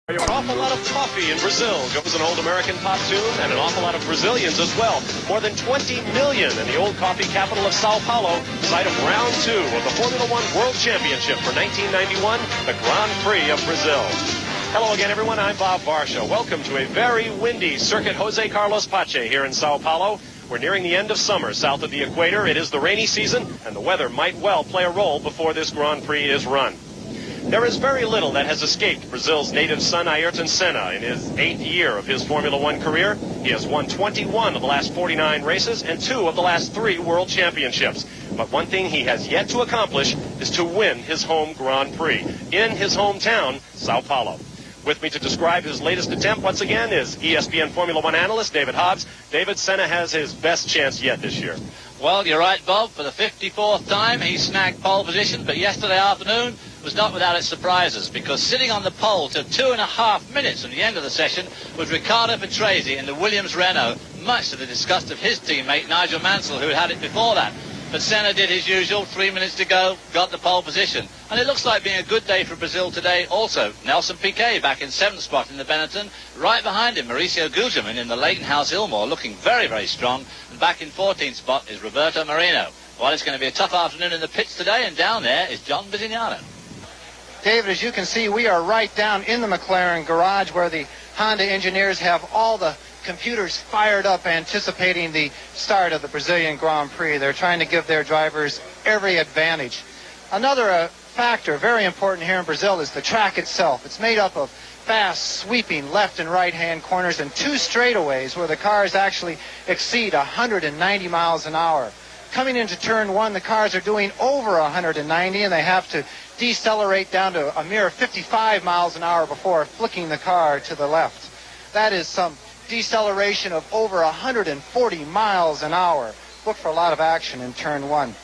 An awful lot of coffee in Brazil goes an old American pop tune, and an awful lot of Brazilians as well. More than 20 million in the old coffee capital of Sao Paulo, site of round 2 of the Formula One World Championship for 1991, the Grand Prix of Brazil. Hello again, everyone. I'm Bob Varsha. Welcome to a very windy Circuit Jose Carlos Pache here in Sao Paulo. We're nearing the end of summer south of the equator. It is the rainy season, and the weather might well play a role before this Grand Prix is run. There is very little that has escaped Brazil's native son Ayrton Senna in his 8th year of his Formula One career. He has won 21 of the last 49 races and 2 of the last 3 World Championships. But one thing he has yet to accomplish is to win his home Grand Prix in his hometown, Sao Paulo. With me to describe his latest attempt once again is ESPN Formula One analyst David Hobbs. David, Senna has his best chance yet this year. Well, you're right, Bob. For the 54th time, he snagged pole position, but yesterday afternoon was not without its surprises, because sitting on the pole to 2.5 minutes from the end of the session was Riccardo Patrese in the Williams Renault, much to the disgust of his teammate Nigel Mansell, who had it before that. But Senna did his usual, 3 minutes to go, got the pole position. And it looks like being a good day for Brazil today also. Nelson Piquet back in 7th spot in the Benetton. Right behind him, Mauricio Gugelmin in the Leighton House Ilmore, looking very, very strong. And back in 14th spot is Roberto Marino. Well, it's going to be a tough afternoon in the pits today, and down there is John Bizignano. David, as you can see, we are right down in the McLaren garage where the Honda engineers have all the computers fired up anticipating the start of the Brazilian Grand Prix. They're trying to give their drivers every advantage. Another factor very important here in Brazil is the track itself. It's made up of fast, sweeping left and right-hand corners and 2 straightaways where the cars actually exceed 190 miles an hour. Coming into turn 1, the cars are doing over 190, and they have to decelerate down to a mere 55 miles an hour before flicking the car to the left. That is some deceleration of over 140 miles an hour. Look for a lot of action in turn 1.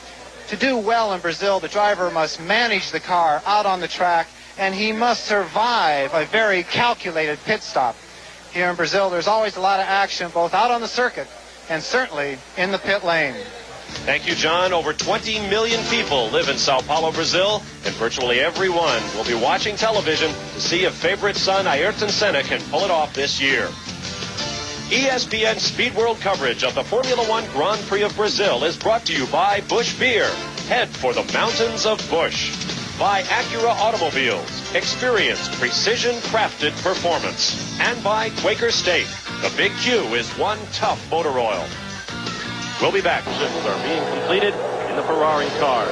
To do well in Brazil, the driver must manage the car out on the track, and he must survive a very calculated pit stop. Here in Brazil, there's always a lot of action both out on the circuit and certainly in the pit lane. Thank you, John. Over 20 million people live in Sao Paulo, Brazil, and virtually everyone will be watching television to see if favorite son Ayrton Senna can pull it off this year. ESPN Speed World coverage of the Formula One Grand Prix of Brazil is brought to you by Busch Beer. Head for the mountains of Busch. By Acura Automobiles. Experience precision-crafted performance. And by Quaker Steak. The Big Q is one tough motor oil. We'll be back. Shifts are being completed in the Ferrari car.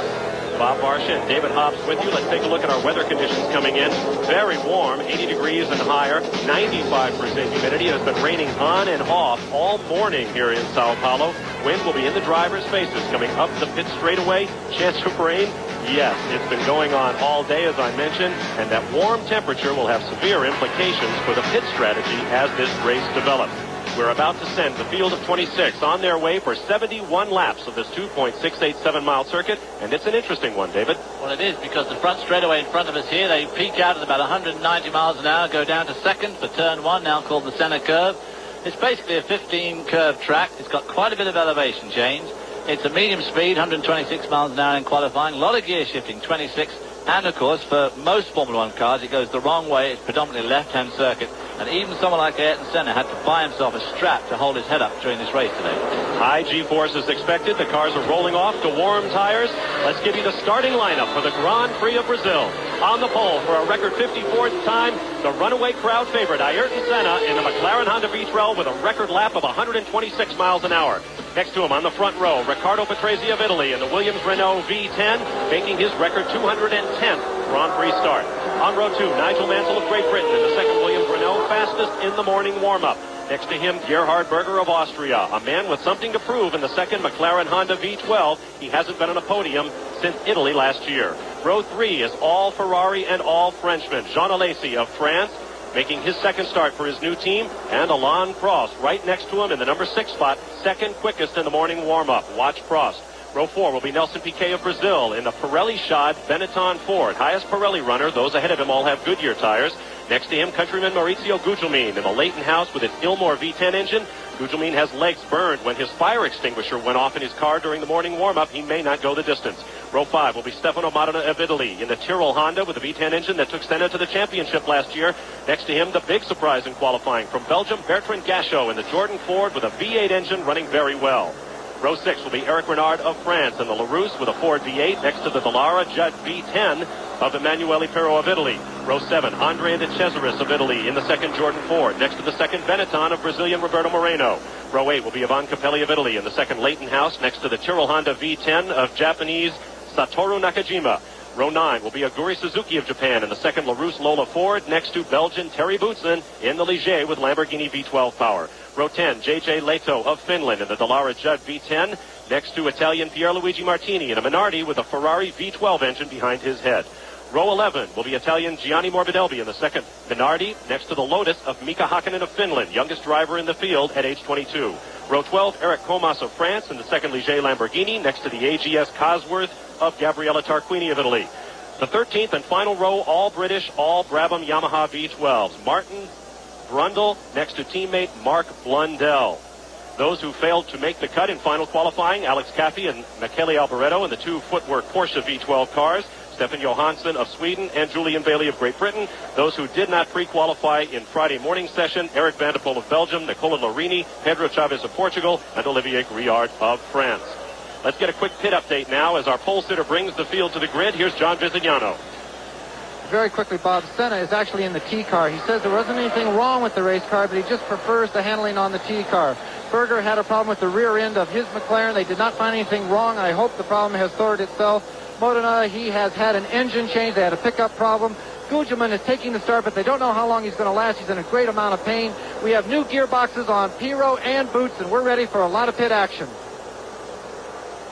Bob Varsha and David Hobbs with you. Let's take a look at our weather conditions coming in. Very warm, 80 degrees and higher, 95% humidity. It has been raining on and off all morning here in Sao Paulo. Wind will be in the driver's faces coming up the pit straightaway. Chance of rain? Yes, it's been going on all day, as I mentioned, and that warm temperature will have severe implications for the pit strategy as this race develops. We're about to send the field of 26 on their way for 71 laps of this 2.687-mile circuit, and it's an interesting one, David. Well, it is, because the front straightaway in front of us here, they peak out at about 190 miles an hour, go down to second for turn 1, now called the Senna curve. It's basically a 15-curve track. It's got quite a bit of elevation change. It's a medium speed, 126 miles an hour in qualifying, a lot of gear shifting, 26. And, of course, for most Formula One cars, it goes the wrong way. It's predominantly left-hand circuit. And even someone like Ayrton Senna had to buy himself a strap to hold his head up during this race today. High G-force is expected. The cars are rolling off to warm tires. Let's give you the starting lineup for the Grand Prix of Brazil. On the pole for a record 54th time, the runaway crowd favorite, Ayrton Senna, in the McLaren Honda V12 with a record lap of 126 miles an hour. Next to him on the front row, Riccardo Patrese of Italy in the Williams Renault V10, making his record 210th Grand Prix start. On row 2, Nigel Mansell of Great Britain in the second Williams Renault, fastest in the morning warm-up. Next to him, Gerhard Berger of Austria, a man with something to prove in the second McLaren Honda V12. He hasn't been on a podium since Italy last year. Row 3 is all Ferrari and all Frenchmen. Jean Alesi of France, making his second start for his new team, and Alain Prost right next to him in the number 6 spot, second quickest in the morning warm-up. Watch Prost. Row 4 will be Nelson Piquet of Brazil in the Pirelli-shod Benetton Ford. Highest Pirelli runner. Those ahead of him all have Goodyear tires. Next to him, countryman Maurizio Gugelmin in the Leighton House with its Ilmor V10 engine. Gugelmin has legs burned when his fire extinguisher went off in his car during the morning warm-up. He may not go the distance. Row 5 will be Stefano Modena of Italy in the Tyrrell Honda with the V10 engine that took Senna to the championship last year. Next to him, the big surprise in qualifying from Belgium, Bertrand Gachot in the Jordan Ford with a V8 engine running very well. Row 6 will be Eric Renard of France in the Larousse with a Ford V8 next to the Dallara Judd V10 of Emanuele Pirro of Italy. Row 7, Andrea de Cesaris of Italy in the second Jordan Ford next to the second Benetton of Brazilian Roberto Moreno. Row 8 will be Ivan Capelli of Italy in the second Leighton House next to the Tyrrell Honda V10 of Japanese Satoru Nakajima. Row 9 will be Aguri Suzuki of Japan in the second LaRousse Lola Ford next to Belgian Terry Boutsen in the Ligier with Lamborghini V12 power. Row 10, J.J. Leto of Finland in the Dallara Judd V10 next to Italian Pierluigi Martini in a Minardi with a Ferrari V12 engine behind his head. Row 11 will be Italian Gianni Morbidelli in the second Minardi next to the Lotus of Mika Hakkinen of Finland, youngest driver in the field at age 22. Row 12, Eric Comas of France in the second Ligier Lamborghini next to the AGS Cosworth of Gabriella Tarquini of Italy. The 13th and final row, all British, all Brabham Yamaha V12s. Martin Brundle next to teammate Mark Blundell. Those who failed to make the cut in final qualifying, Alex Caffey and Michele Alboreto in the two footwork Porsche V12 cars, Stefan Johansson of Sweden and Julian Bailey of Great Britain. Those who did not pre-qualify in Friday morning session, Eric Van der Poel of Belgium, Nicola Lorini, Pedro Chavez of Portugal, and Olivier Griard of France. Let's get a quick pit update now as our pole sitter brings the field to the grid. Here's John Visignano. Very quickly, Bob, Senna is actually in the T car. He says there wasn't anything wrong with the race car, but he just prefers the handling on the T car. Berger had a problem with the rear end of his McLaren. They did not find anything wrong. I hope the problem has sorted itself. Modena, he has had an engine change. They had a pickup problem. Gugelmin is taking the start, but they don't know how long he's going to last. He's in a great amount of pain. We have new gearboxes on Pirro and Boots, and we're ready for a lot of pit action.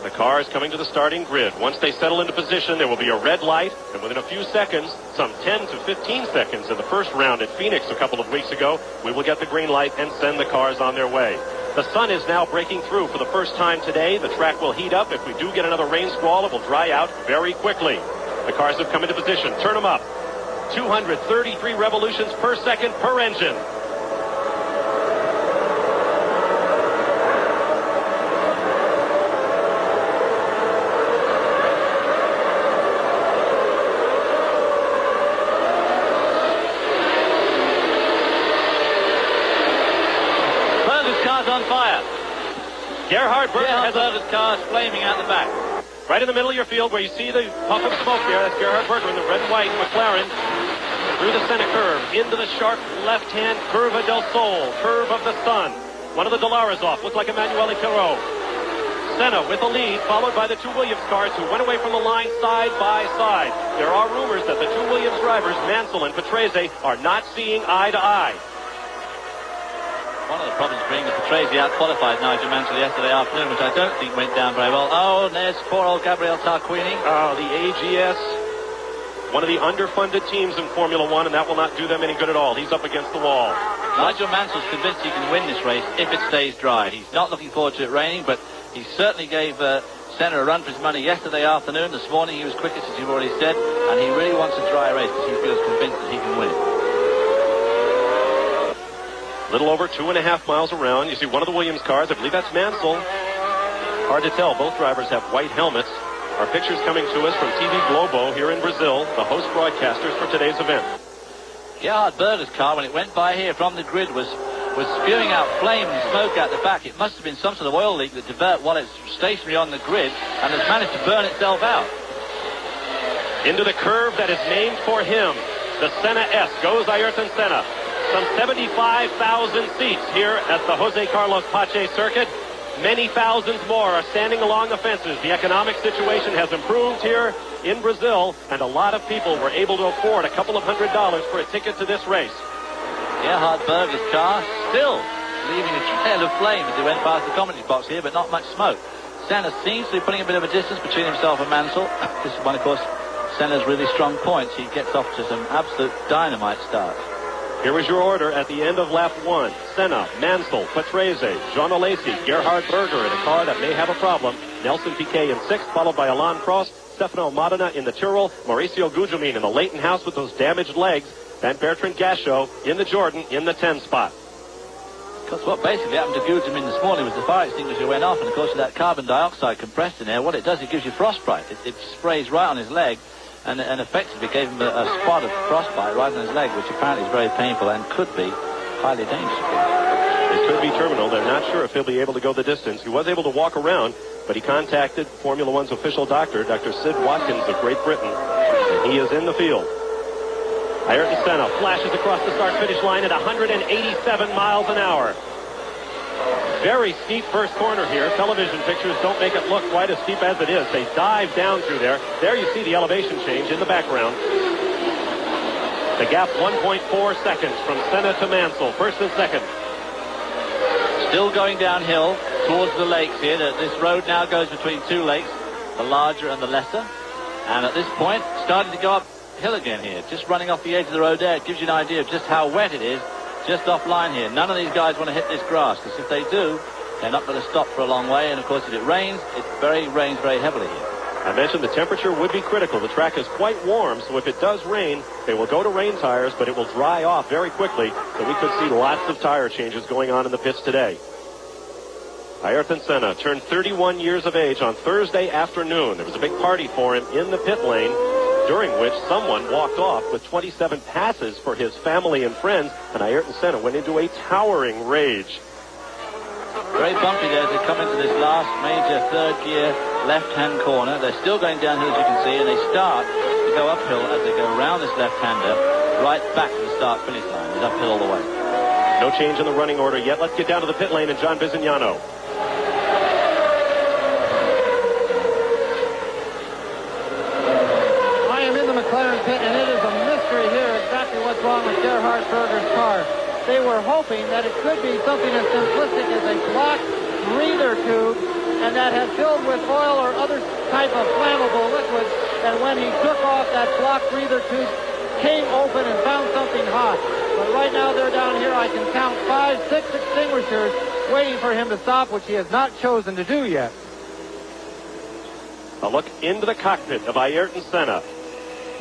The car is coming to the starting grid. Once they settle into position, there will be a red light, and within a few seconds, some 10 to 15 seconds in the first round at Phoenix a couple of weeks ago, we will get the green light and send the cars on their way. The sun is now breaking through for the first time today. The track will heat up. If we do get another rain squall, it will dry out very quickly. The cars have come into position. Turn them up. 233 revolutions per second per engine. On fire. Gerhard Berger has Berger's car flaming out the back. Right in the middle of your field where you see the puff of smoke there. That's Gerhard Berger in the red and white McLaren through the center curve into the sharp left-hand Curva del Sol, curve of the sun. One of the Dallaras off, looked like Emanuele Pirro. Senna with the lead, followed by the two Williams cars who went away from the line side by side. There are rumors that the two Williams drivers, Mansell and Patrese, are not seeing eye to eye. One of the problems being that Patrese out-qualified Nigel Mansell yesterday afternoon, which I don't think went down very well. Oh, there's poor old Gabriel Tarquini. Oh, the AGS, one of the underfunded teams in Formula One, and that will not do them any good at all. He's up against the wall. Nigel Mansell's convinced he can win this race if it stays dry. He's not looking forward to it raining, but he certainly gave Senna a run for his money yesterday afternoon. This morning he was quickest, as you've already said, and he really wants a dry race because he feels convinced that he can win it. Little over 2.5 miles around. You see one of the Williams cars. I believe that's Mansell. Hard to tell. Both drivers have white helmets. Our pictures coming to us from TV Globo here in Brazil, the host broadcasters for today's event. Gerhard Berger's car, when it went by here from the grid, was spewing out flame and smoke out the back. It must have been some sort of oil leak that developed while it's stationary on the grid and has managed to burn itself out. Into the curve that is named for him. The Senna S goes Ayrton Senna. Some 75,000 seats here at the Jose Carlos Pache circuit. Many thousands more are standing along the fences. The economic situation has improved here in Brazil, and a lot of people were able to afford a couple of $100 for a ticket to this race. Gerhard Berger's car still leaving a trail of flame as he went past the commentary box here, but not much smoke. Senna seems to be putting a bit of a distance between himself and Mansell. This is one, of course, Senna's really strong points. He gets off to some absolute dynamite starts. Here was your order at the end of lap 1. Senna, Mansell, Patrese, Jean Alesi, Gerhard Berger in a car that may have a problem. Nelson Piquet in 6th, followed by Alain Prost, Stefano Modena in the Tyrrell, Mauricio Gugelmin in the Leighton House with those damaged legs. and Bertrand Gachot in the Jordan in the 10 spot. Because what basically happened to Guterman this morning was the fire extinguisher went off, and of course with that carbon dioxide compressed in there, what it does, it gives you frostbite. It sprays right on his leg, and effectively gave him a spot of frostbite right on his leg, which apparently is very painful and could be highly dangerous. It could be terminal. They're not sure if he'll be able to go the distance. He was able to walk around, but he contacted Formula One's official doctor, Dr. Sid Watkins of Great Britain, and he is in the field. Ayrton Senna flashes across the start-finish line at 187 miles an hour. Very steep first corner here. Television pictures don't make it look quite as steep as it is. They dive down through there. There you see the elevation change in the background. The gap 1.4 seconds from Senna to Mansell, first and second. Still going downhill towards the lakes here. This road now goes between two lakes, the larger and the lesser. And at this point, starting to go uphill again here, just running off the edge of the road there. It gives you an idea of just how wet it is just offline here. None of these guys want to hit this grass, because if they do, they're not going to stop for a long way. And of course, if it rains, rains very heavily here. I mentioned the temperature would be critical. The track is quite warm, so if it does rain, they will go to rain tires, but it will dry off very quickly, so we could see lots of tire changes going on in the pits today. Ayrton Senna turned 31 years of age on Thursday afternoon. There was a big party for him in the pit lane, during which someone walked off with 27 passes for his family and friends, and Ayrton Senna went into a towering rage. Very bumpy there as they come into this last major third gear left-hand corner. They're still going downhill, as you can see, and they start to go uphill as they go around this left-hander right back to the start-finish line. It's uphill all the way. No change in the running order yet. Let's get down to the pit lane and John Bizignano. I am in the McLaren pit, and it is a mystery here exactly what's wrong with Gerhard Berger's car. They were hoping that it could be something as simplistic as a blocked breather tube, and that had filled with oil or other type of flammable liquid, and when he took off, that blocked breather tube came open and found something hot. But right now they're down here. I can count 5, 6 extinguishers waiting for him to stop, which he has not chosen to do yet. A look into the cockpit of Ayrton Senna,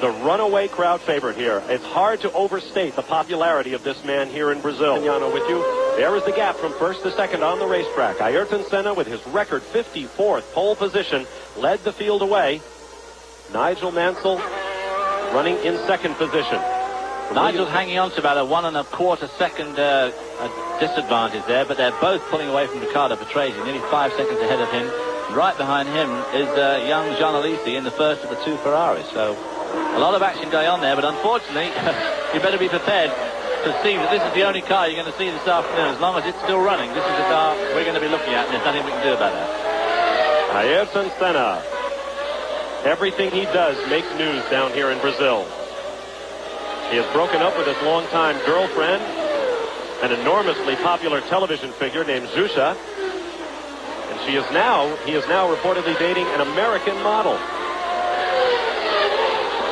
the runaway crowd favorite here. It's hard to overstate the popularity of this man here in Brazil. Bizignano with you. There is the gap from first to second on the racetrack. Ayrton Senna, with his record 54th pole position, led the field away. Nigel Mansell running in second position. Nigel's hanging on to about a 1 1/4 second disadvantage there, but they're both pulling away from Riccardo Patrese, nearly 5 seconds ahead of him. Right behind him is young Jean Alesi in the first of the two Ferraris. So a lot of action going on there, but unfortunately, you better be prepared to see that this is the only car you're going to see this afternoon. As long as it's still running, this is the car we're going to be looking at, and there's nothing we can do about that. Ayrton Senna. Everything he does makes news down here in Brazil. He has broken up with his longtime girlfriend, an enormously popular television figure named Xuxa, and he is now reportedly dating an American model.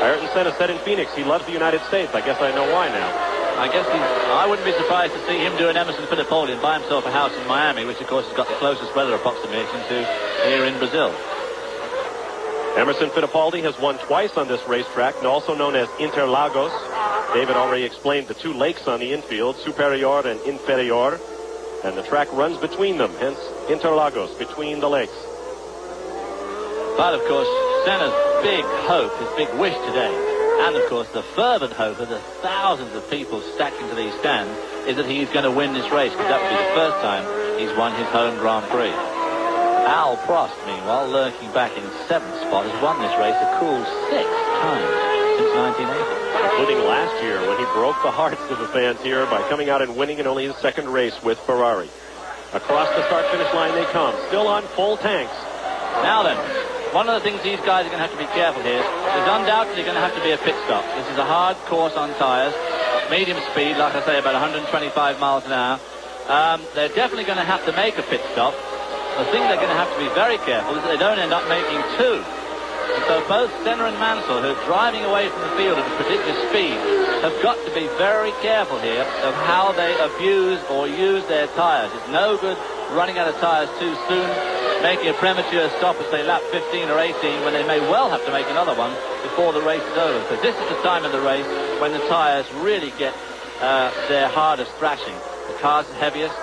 Ayrton Senna said in Phoenix he loves the United States. I guess I know why now. I wouldn't be surprised to see him do an Emerson Fittipaldi and buy himself a house in Miami, which of course has got the closest weather approximation to here in Brazil. Emerson Fittipaldi has won twice on this racetrack, also known as Interlagos. David already explained the two lakes on the infield, Superior and Inferior, and the track runs between them, hence Interlagos, between the lakes. But of course, Senna's big hope, his big wish today, and of course the fervent hope of the thousands of people stacked into these stands, is that he's going to win this race, because that would be the first time he's won his home Grand Prix. Al Prost, meanwhile, lurking back in 7th spot, has won this race a cool 6 times since 1980. Including last year when he broke the hearts of the fans here by coming out and winning in only his second race with Ferrari. Across the start-finish line they come, still on full tanks. Now then, one of the things these guys are going to have to be careful here is undoubtedly going to have to be a pit stop. This is a hard course on tyres, medium speed, like I say, about 125 miles an hour. They're definitely going to have to make a pit stop. The thing they're going to have to be very careful is that they don't end up making two. And so both Senna and Mansell, who are driving away from the field at a particular speed, have got to be very careful here of how they abuse or use their tyres. It's no good running out of tyres too soon. making a premature stop at, say, lap 15 or 18, when they may well have to make another one before the race is over. Because this is the time of the race when the tyres really get their hardest thrashing. The car's the heaviest,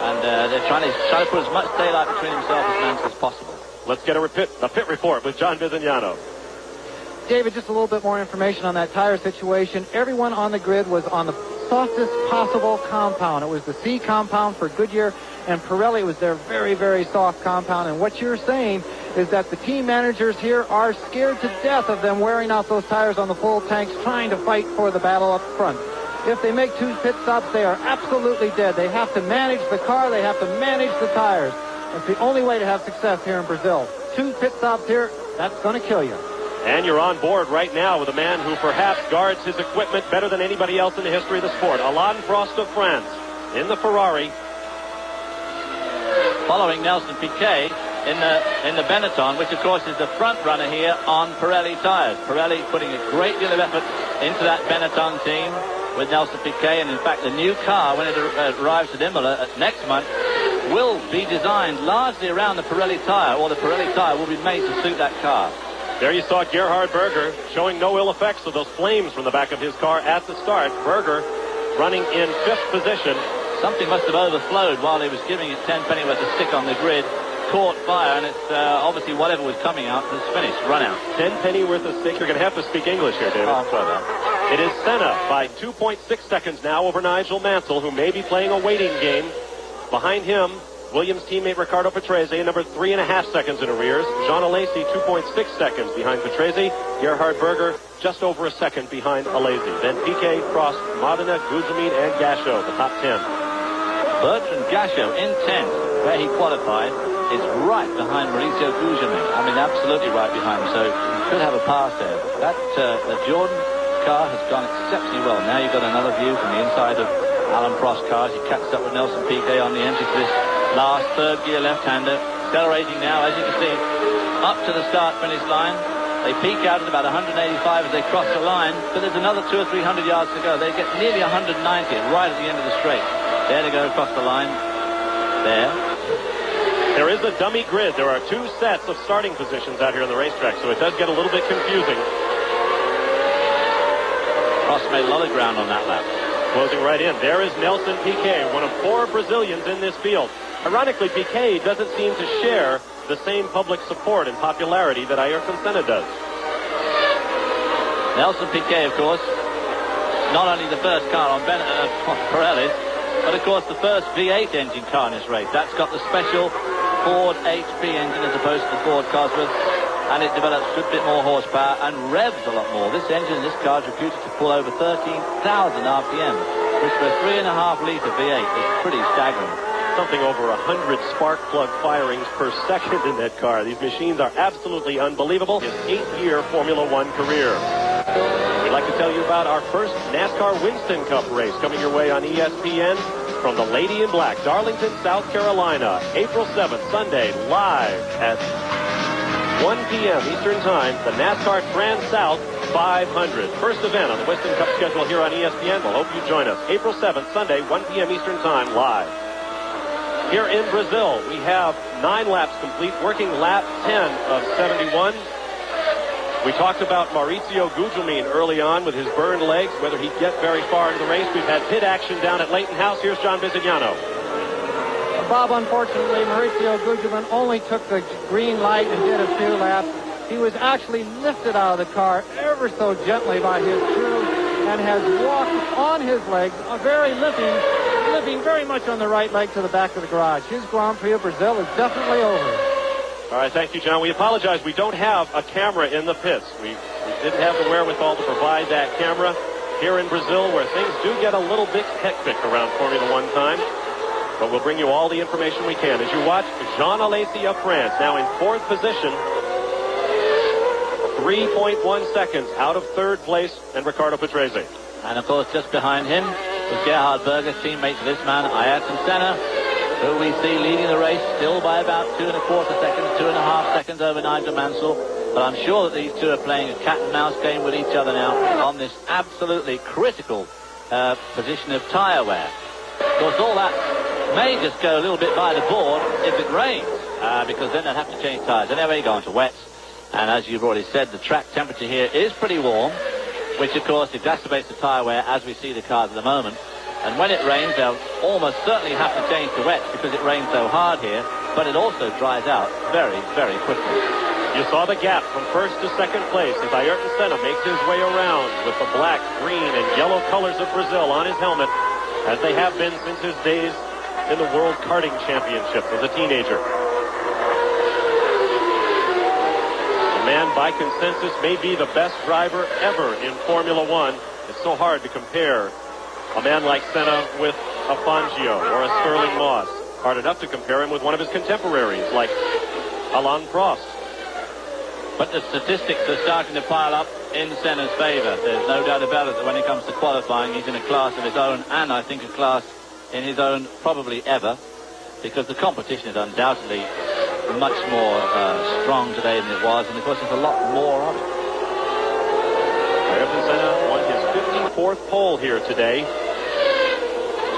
and they're trying to put as much daylight between himself and Nance as possible. Let's get a pit report with John Bizignano. David, just a little bit more information on that tire situation. Everyone on the grid was on the softest possible compound. It was the C compound for Goodyear, and Pirelli was their very, very soft compound. And what you're saying is that the team managers here are scared to death of them wearing out those tires on the full tanks, trying to fight for the battle up front. If they make 2 pit stops, they are absolutely dead. They have to manage the car. They have to manage the tires. It's the only way to have success here in Brazil. 2 pit stops here, that's going to kill you. And you're on board right now with a man who perhaps guards his equipment better than anybody else in the history of the sport. Alain Prost of France in the Ferrari. Following Nelson Piquet in the Benetton, which of course is the front runner here on Pirelli tires. Pirelli putting a great deal of effort into that Benetton team with Nelson Piquet, and in fact the new car, when it arrives at Imola next month, will be designed largely around the Pirelli tire, or the Pirelli tire will be made to suit that car. There you saw Gerhard Berger showing no ill effects of those flames from the back of his car at the start. Berger running in 5th position. Something must have overflowed while he was giving it 10 pennyworth a stick on the grid. Caught fire, and it's obviously whatever was coming out has finished, run out. 10 pennyworth a stick. You're going to have to speak English here, David. Oh, I'm sorry about that. It is Senna by 2.6 seconds now over Nigel Mansell, who may be playing a waiting game. Behind him, Williams teammate Riccardo Patrese, number 3.5 seconds in arrears. Jean Alesi, 2.6 seconds behind Patrese. Gerhard Berger, just over a second behind Alesi. Then Piquet, Prost, Modena, Gugelmin, and Gasho, the top 10. Bertrand Gasho in 10th, where he qualified, is right behind Mauricio Gugelmin. I mean, absolutely right behind him. So he could have a pass there. That Jordan car has gone exceptionally well. Now you've got another view from the inside of Alain Prost cars. He catches up with Nelson Piquet on the entry to this last third gear left-hander. Accelerating now, as you can see, up to the start-finish line. They peak out at about 185 as they cross the line, but there's another 200 or 300 yards to go. They get nearly 190 right at the end of the straight. There they go across the line. There. There is a dummy grid. There are 2 sets of starting positions out here on the racetrack, so it does get a little bit confusing. Prost made a lot of ground on that lap. Closing right in. There is Nelson Piquet, one of 4 Brazilians in this field. Ironically, Piquet doesn't seem to share the same public support and popularity that Ayrton Senna does. Nelson Piquet, of course, not only the first car on Pirelli, but of course the first V8 engine car in this race. That's got the special Ford HP engine as opposed to the Ford Cosworth, and it develops a good bit more horsepower and revs a lot more. This engine in this car is reputed to pull over 13,000 RPM, which for a 3.5-litre V8 is pretty staggering. Something over 100 spark plug firings per second in that car. These machines are absolutely unbelievable. His 8-year Formula One career. We'd like to tell you about our first NASCAR Winston Cup race coming your way on ESPN from the Lady in Black, Darlington, South Carolina, April 7th, Sunday, live at 1 p.m. Eastern Time, the NASCAR Trans-South 500. First event on the Winston Cup schedule here on ESPN. We'll hope you join us. April 7th, Sunday, 1 p.m. Eastern Time, live. Here in Brazil, we have 9 laps complete, working lap 10 of 71. We talked about Mauricio Gugelmin early on with his burned legs, whether he'd get very far into the race. We've had pit action down at Leighton House. Here's John Bizignano. Bob, unfortunately, Mauricio Gugelmin only took the green light and did a few laps. He was actually lifted out of the car ever so gently by his crew and has walked on his legs, limping very much on the right leg to the back of the garage. His Grand Prix of Brazil is definitely over. All right, thank you, John. We apologize. We don't have a camera in the pits. We didn't have the wherewithal to provide that camera here in Brazil, where things do get a little bit hectic around Formula One time. But we'll bring you all the information we can. As you watch, Jean Alesi of France, now in 4th position, 3.1 seconds out of 3rd place, and Riccardo Patrese. And of course, just behind him was Gerhard Berger, teammate of this man, Ayrton Senna, who we see leading the race still by about 2.25 seconds, 2.5 seconds over Nigel Mansell. But I'm sure that these two are playing a cat and mouse game with each other now on this absolutely critical position of tyre wear. Of course, all that may just go a little bit by the board if it rains. because then they'd have to change tyres. Anyway, go on to wets. And as you've already said, the track temperature here is pretty warm, which of course exacerbates the tyre wear as we see the cars at the moment. And when it rains, they'll almost certainly have to change to wets because it rains so hard here, but it also dries out very, very quickly. You saw the gap from first to second place as Ayrton Senna makes his way around with the black, green, and yellow colors of Brazil on his helmet, as they have been since his days in the World Karting Championship as a teenager. The man, by consensus, may be the best driver ever in Formula One. It's so hard to compare a man like Senna with a Fangio or a Sterling Moss. Hard enough to compare him with one of his contemporaries like Alain Prost. But the statistics are starting to pile up in Senna's favour. There's no doubt about it that when it comes to qualifying, he's in a class of his own, and I think a class in his own probably ever, because the competition is undoubtedly much more strong today than it was, and of course there's a lot more of it. Ayrton Senna won his 54th pole here today.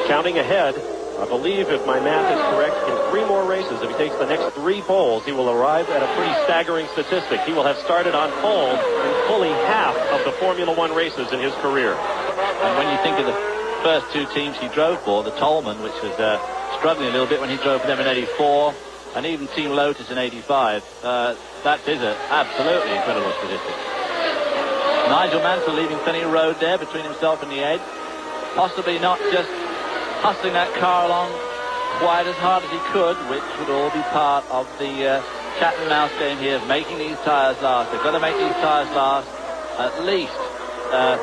Counting ahead, I believe if my math is correct, in 3 more races, if he takes the next 3 poles, he will arrive at a pretty staggering statistic. He will have started on pole in fully half of the Formula One races in his career. And when you think of the first 2 teams he drove for, the Tolman, which was struggling a little bit when he drove for them in 84, and even Team Lotus in 85, that is an absolutely incredible statistic. Nigel Mansell leaving plenty of road there between himself and the edge, possibly not just hustling that car along quite as hard as he could, which would all be part of the cat and mouse game here of making these tyres last. They've got to make these tyres last at least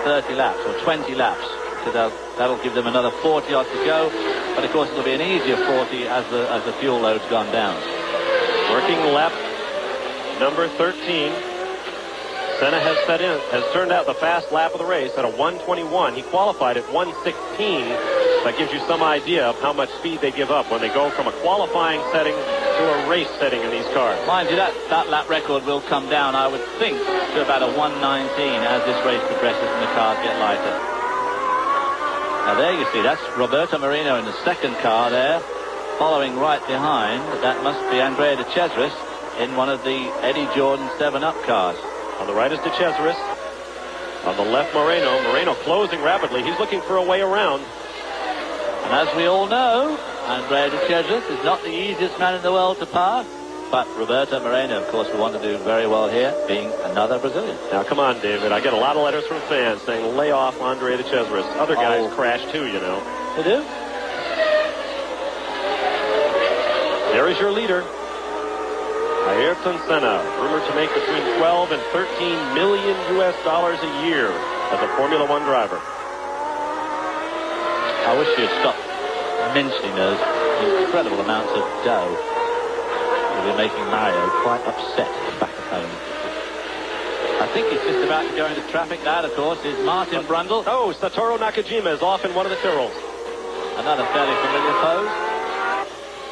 30 laps or 20 laps, because that'll give them another 40 odd to go. But of course it'll be an easier 40 as the fuel load's gone down. Working lap number 13. Senna has turned out the fast lap of the race at a 1:21. He qualified at 1:16. That gives you some idea of how much speed they give up when they go from a qualifying setting to a race setting in these cars. Mind you, that lap record will come down, I would think, to about a 1:19 as this race progresses and the cars get lighter. Now there you see, that's Roberto Marino in the second car there, following right behind. That must be Andrea de Cesaris in one of the Eddie Jordan 7-Up cars. On the right is de Cesaris. On the left, Moreno. Moreno closing rapidly. He's looking for a way around. And as we all know, Andrea de Cesaris is not the easiest man in the world to pass. But Roberto Moreno, of course, will want to do very well here, being another Brazilian. Now, come on, David. I get a lot of letters from fans saying, lay off Andrea de Cesaris. Other guys crash too, you know. They do? There is your leader, Ayrton Senna, rumored to make between 12 and 13 million US dollars a year as a Formula One driver. I wish you'd stop mentioning those incredible amounts of dough. You'll be making Mario quite upset back at home. I think he's just about to go into traffic. That, of course, is Martin Brundle. Oh, Satoru Nakajima is off in one of the Tyrrells. Another fairly familiar pose.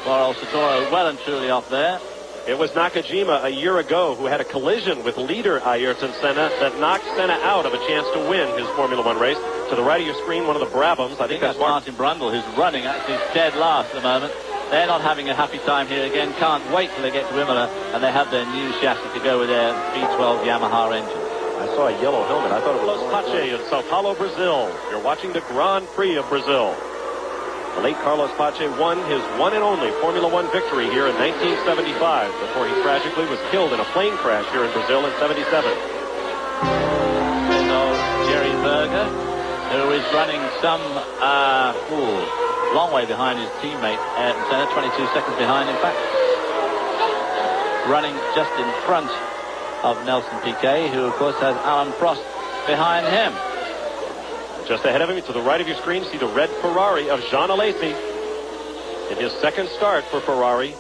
Poor old Satoru well and truly off there. It was Nakajima a year ago who had a collision with leader Ayrton Senna that knocked Senna out of a chance to win his Formula One race. To the right of your screen, one of the Brabhams. I think that's Martin Brundle, who's running actually dead last at the moment. They're not having a happy time here again. Can't wait till they get to Imola and they have their new chassis to go with their V12 Yamaha engine. I saw a yellow helmet. I thought it was Carlos Pache in Sao Paulo, Brazil. You're watching the Grand Prix of Brazil. The late Carlos Pache won his one and only Formula One victory here in 1975 before he tragically was killed in a plane crash here in Brazil in 77. There's old Jerry Berger, who is running some long way behind his teammate Ayrton Senna, 22 seconds behind in fact. Running just in front of Nelson Piquet, who of course has Alain Prost behind him. Just ahead of him, to the right of your screen, see the red Ferrari of Jean Alesi in his second start for Ferrari.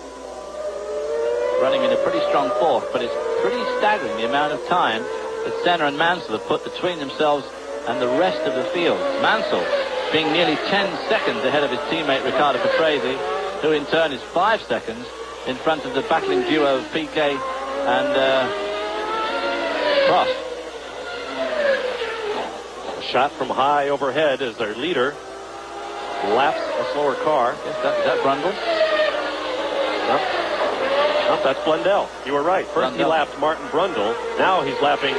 Running in a pretty strong fourth, but it's pretty staggering the amount of time that Senna and Mansell have put between themselves and the rest of the field. Mansell being nearly 10 seconds ahead of his teammate Riccardo Patrese, who in turn is 5 seconds in front of the battling duo of Piquet and Prost. Shot from high overhead as their leader laps a slower car. Yes, is that Brundle? No. Oh, that's Blundell. You were right. First he lapped Martin Brundle. Now he's lapping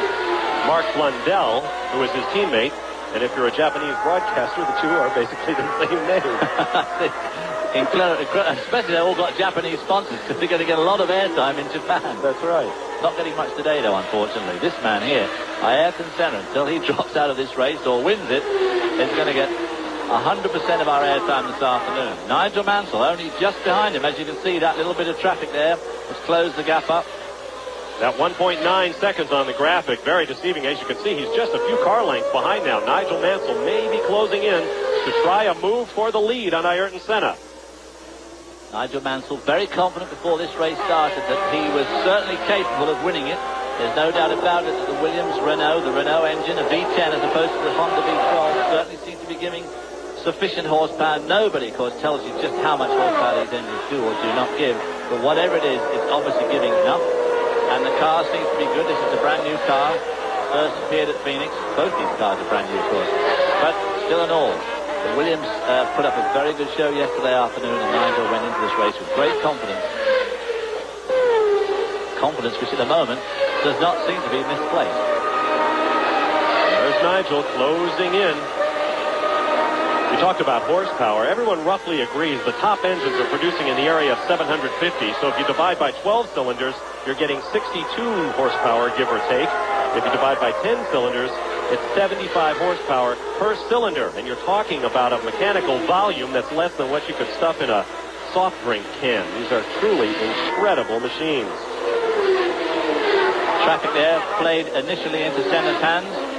Mark Blundell, who is his teammate. And if you're a Japanese broadcaster, the two are basically the same name. Especially they all got Japanese sponsors because they're going to get a lot of airtime in Japan. That's right. Not getting much today, though, unfortunately. This man here, Ayrton Senna, until he drops out of this race or wins it, is going to get 100% of our airtime this afternoon. Nigel Mansell only just behind him. As you can see, that little bit of traffic there has closed the gap up. That 1.9 seconds on the graphic, very deceiving. As you can see, he's just a few car lengths behind now. Nigel Mansell may be closing in to try a move for the lead on Ayrton Senna. Nigel Mansell very confident before this race started that he was certainly capable of winning it. There's no doubt about it that the Williams Renault, the Renault engine, a V10 as opposed to the Honda V12, certainly seems to be giving sufficient horsepower. Nobody, of course, tells you just how much horsepower these engines do or do not give. But whatever it is, it's obviously giving enough. And the car seems to be good. This is a brand new car. First appeared at Phoenix. Both these cars are brand new, of course. But still in all, the Williams put up a very good show yesterday afternoon, and Nigel went into this race with great confidence. Confidence which at the moment does not seem to be misplaced. There's Nigel closing in. We talked about horsepower. Everyone roughly agrees the top engines are producing in the area of 750. So if you divide by 12 cylinders, you're getting 62 horsepower, give or take. If you divide by 10 cylinders, it's 75 horsepower per cylinder. And you're talking about a mechanical volume that's less than what you could stuff in a soft drink can. These are truly incredible machines. Traffic there played initially into Senna's hands.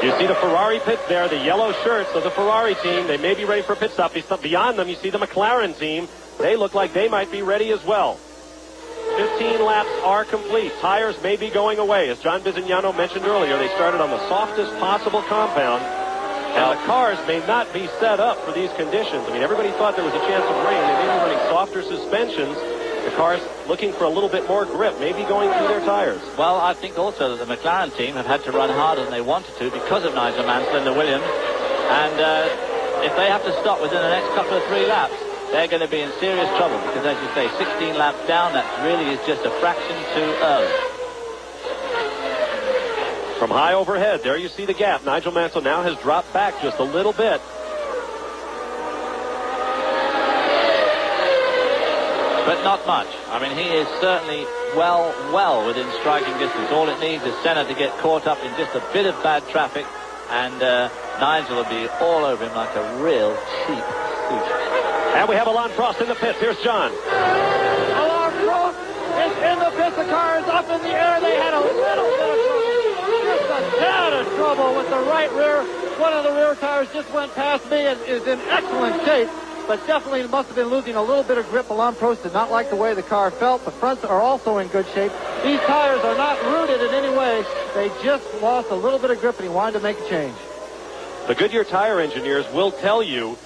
You see the Ferrari pits there, the yellow shirts of the Ferrari team. They may be ready for a pit stop. Beyond them, you see the McLaren team. They look like they might be ready as well. 15 laps are complete. Tires may be going away. As John Bizignano mentioned earlier, they started on the softest possible compound. And the cars may not be set up for these conditions. I mean, everybody thought there was a chance of rain. They may be running softer suspensions. The cars looking for a little bit more grip, maybe going through their tires. Well, I think also that the McLaren team have had to run harder than they wanted to because of Nigel Mansell and the Williams. And if they have to stop within the next couple of 3 laps, they're going to be in serious trouble because, as you say, 16 laps down, that really is just a fraction too early. From high overhead, there you see the gap. Nigel Mansell now has dropped back just a little bit. But not much. I mean, he is certainly well within striking distance. All it needs is Senna to get caught up in just a bit of bad traffic, and Nigel will be all over him like a real cheap suit. And we have Alain Prost in the pits. Here's John. Alain Prost is in the pits. The car is up in the air. They had a little bit of trouble. Just a tad of trouble with the right rear. One of the rear tires just went past me and is in excellent shape. But definitely must have been losing a little bit of grip. Alain Prost did not like the way the car felt. The fronts are also in good shape. These tires are not rooted in any way. They just lost a little bit of grip, and he wanted to make a change. The Goodyear tire engineers will tell you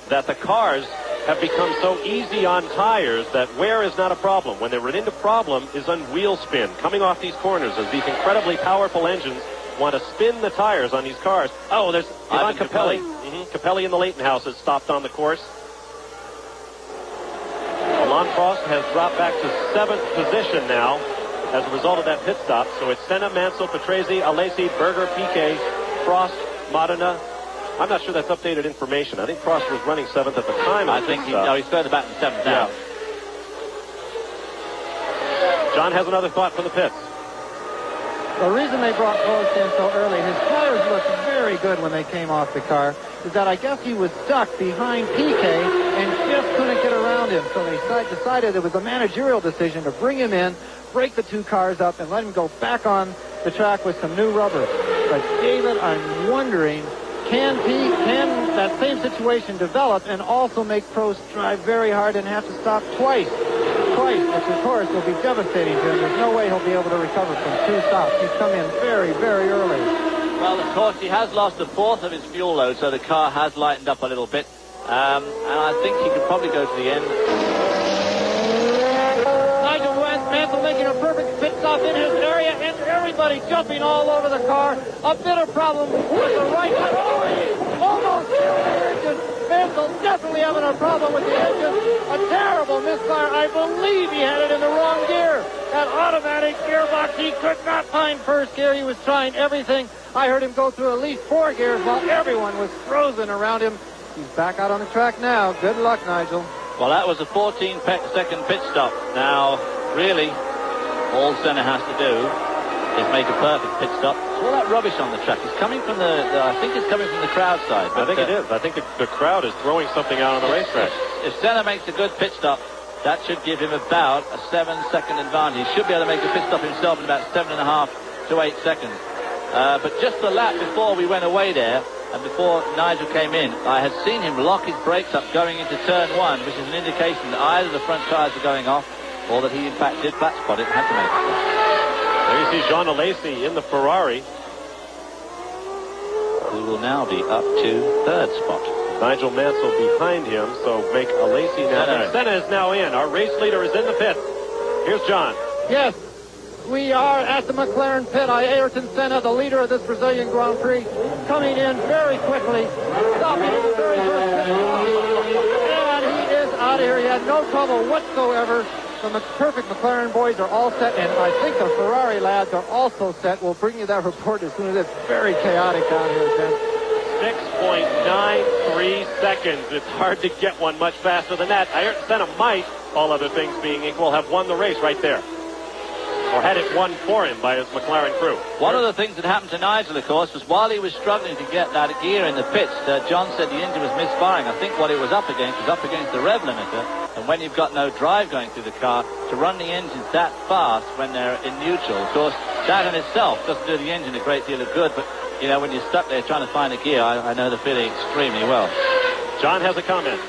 that the cars have become so easy on tires that wear is not a problem. When they run into problem is on wheel spin, coming off these corners as these incredibly powerful engines want to spin the tires on these cars. Oh, there's Ivan Capelli. Capelli in the Leighton house has stopped on the course. Alain Prost has dropped back to 7th position now as a result of that pit stop. So it's Senna, Mansell, Patrese, Alesi, Berger, Piquet, Prost, Modena. I'm not sure that's updated information. I think Prost was running 7th at the time. I think he's further back than 7th now. Yeah. John has another thought from the pits. The reason they brought Prost in so early, his tires looked very good when they came off the car, is that I guess he was stuck behind Piquet and just couldn't get around him. So they decided it was a managerial decision to bring him in, break the 2 cars up, and let him go back on the track with some new rubber. But David, I'm wondering, can that same situation develop and also make Prost drive very hard and have to stop twice, which of course will be devastating to him. There's no way he'll be able to recover from 2 stops. He's come in very, very early. Well, of course, he has lost a fourth of his fuel load, so the car has lightened up a little bit. And I think he could probably go to the end. Nigel Mansell making a perfect pit stop in his area, and everybody jumping all over the car. A bit of problem with the right side. Almost killed the engine. Mansell definitely having a problem with the engine. A terrible misfire. I believe he had it in the wrong gear. That automatic gearbox, he could not find first gear. He was trying everything. I heard him go through at least 4 gears while everyone was frozen around him. He's back out on the track now. Good luck, Nigel. Well, that was a 14-second pit stop. Now, really, all Senna has to do is make a perfect pit stop. It's all that rubbish on the track. It's coming from I think it's coming from the crowd side. I think it is. I think the crowd is throwing something out on the racetrack. If Senna makes a good pit stop, that should give him about a 7-second advantage. He should be able to make a pit stop himself in about 7.5 to 8 seconds. But just the lap before we went away there, and before Nigel came in, I had seen him lock his brakes up going into turn 1, which is an indication that either the front tyres are going off, or that he in fact did flat spot it and had to make it. There you see Jean Alesi in the Ferrari, who will now be up to 3rd spot. Nigel Mansell behind him, so make Alesi now. Senna is now in. Our race leader is in the pit. Here's John. Yes, we are at the McLaren pit. Ayrton Senna, the leader of this Brazilian Grand Prix, coming in very quickly, stopping at the very first pit. And he is out of here. He had no trouble whatsoever. The perfect McLaren boys are all set, and I think the Ferrari lads are also set. We'll bring you that report as soon as it's very chaotic down here, Ken. 6.93 seconds. It's hard to get one much faster than that. Ayrton Senna might, all other things being equal, have won the race right there. Or had it won for him by his McLaren crew. One of the things that happened to Nigel, of course, was while he was struggling to get that gear in the pits, John said the engine was misfiring. I think what it was up against the rev limiter. And when you've got no drive going through the car, to run the engines that fast when they're in neutral, of course, that in itself doesn't do the engine a great deal of good. But, you know, when you're stuck there trying to find a gear, I know the feeling extremely well. John has a comment.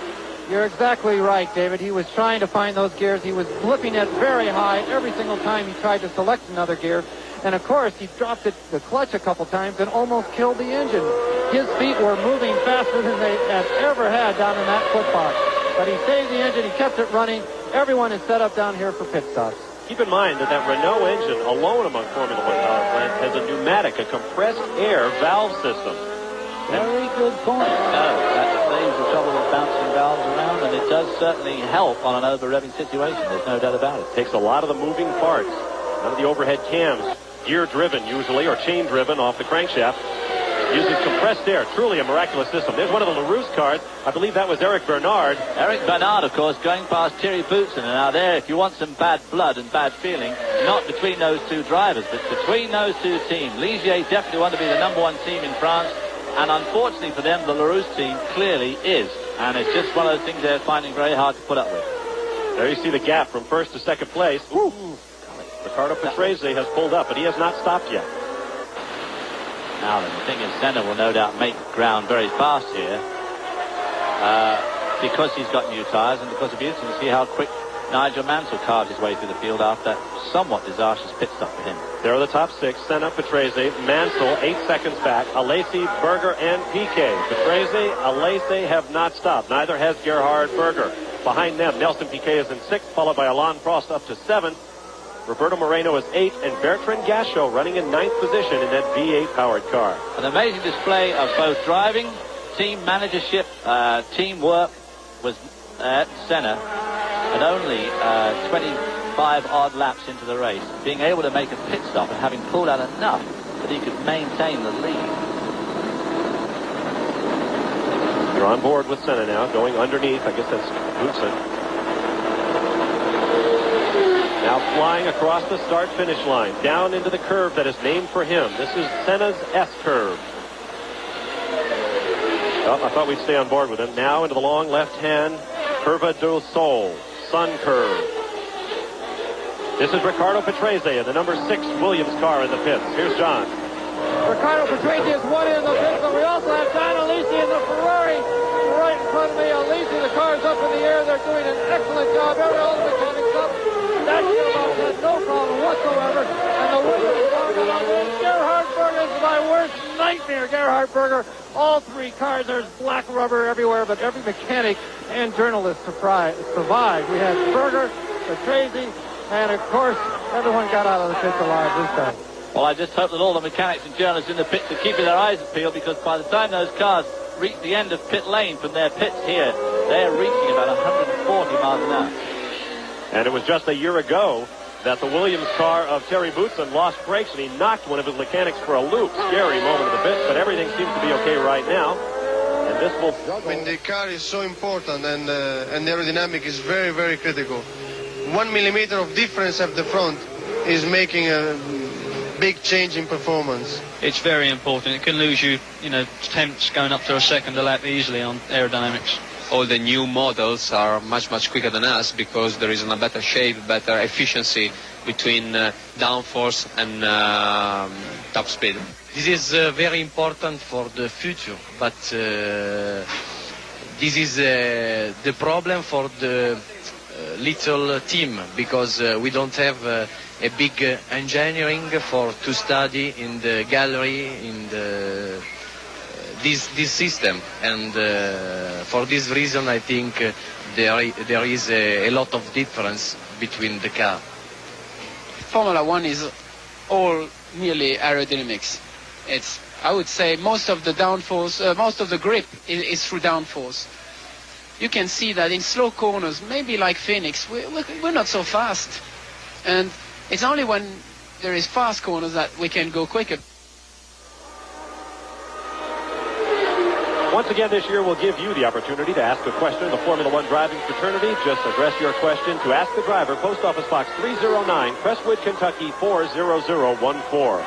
You're exactly right, David. He was trying to find those gears. He was flipping it very high every single time he tried to select another gear. And, of course, he dropped the clutch a couple times and almost killed the engine. His feet were moving faster than they had ever had down in that footbox. But he saved the engine. He kept it running. Everyone is set up down here for pit stops. Keep in mind that Renault engine, alone among Formula One power plants, has a pneumatic, a compressed air valve system. Very good point. No, that saves the trouble of bouncing valves around, and it does certainly help on an over-revving situation. There's no doubt about it. Takes a lot of the moving parts. None of the overhead cams, gear-driven usually, or chain-driven off the crankshaft. Uses compressed air. Truly a miraculous system. There's one of the LaRousse cars. I believe that was Eric Bernard. Eric Bernard, of course, going past Thierry Boutsen. And now there, if you want some bad blood and bad feeling, not between those two drivers, but between those two teams. Ligier definitely want to be the #1 team in France. And unfortunately for them, the LaRousse team clearly is. And it's just one of those things they're finding very hard to put up with. There you see the gap from 1st to 2nd place. Ooh. Ricardo Patrese has pulled up, but he has not stopped yet. Now, the thing is, Senna will no doubt make ground very fast here because he's got new tyres and because of you can see how quick Nigel Mansell carved his way through the field after that somewhat disastrous pit stop for him. There are the top 6. Senna, Patrese, Mansell, 8 seconds back. Alesi, Berger, and Piquet. Patrese, Alesi have not stopped. Neither has Gerhard Berger. Behind them, Nelson Piquet is in 6th, followed by Alain Prost up to 7th. Roberto Moreno is 8th, and Bertrand Gachot running in 9th position in that V8-powered car. An amazing display of both driving, team managership, teamwork was at Senna, and only 25-odd laps into the race, being able to make a pit stop and having pulled out enough that he could maintain the lead. You're on board with Senna now, going underneath. I guess that's Boutsen. Now flying across the start-finish line, down into the curve that is named for him. This is Senna's S-curve. Oh, I thought we'd stay on board with him. Now into the long left-hand Curva do Sol, Sun Curve. This is Ricardo Patrese in the number 6 Williams car in the pits. Here's John. Ricardo Patrese is 1 in the pits, but we also have Don Alesi in the Ferrari right in front of me. Alesi, the car's up in the air. They're doing an excellent job. All the mechanics up. That gearbox has no problem whatsoever. And the winner is Gerhard Berger is my worst nightmare. Gerhard Berger. All 3 cars, there's black rubber everywhere, but every mechanic and journalist survived. We had Berger, Patrese, and of course, everyone got out of the pits alive this time. Well, I just hope that all the mechanics and journalists in the pits are keeping their eyes peeled, because by the time those cars reach the end of pit lane from their pits here, they're reaching about 140 miles an hour. And it was just a year ago that the Williams car of Terry Boutsen lost brakes, and he knocked one of his mechanics for a loop. Scary moment of the pits, but everything seems to be okay right now. And this will... I mean, the car is so important, and the aerodynamic is very, very critical. 1 millimeter of difference at the front is making a big change in performance. It's very important. It can lose you, tenths going up to a second a lap easily on aerodynamics. All the new models are much quicker than us because there is a better shape, better efficiency between downforce and top speed. This is very important for the future, but this is the problem for the little team because we don't have a big engineering to study in the gallery in this system, and for this reason I think there is a lot of difference between the car. Formula One is all nearly aerodynamics. It's, I would say, most of the downforce, most of the grip is through downforce. You can see that in slow corners, maybe like Phoenix, we're not so fast, and it's only when there is fast corners that we can go quicker. Once again this year we'll give you the opportunity to ask a question in the Formula One driving fraternity. Just address your question to Ask the Driver, Post Office Box 309, Crestwood, Kentucky 40014.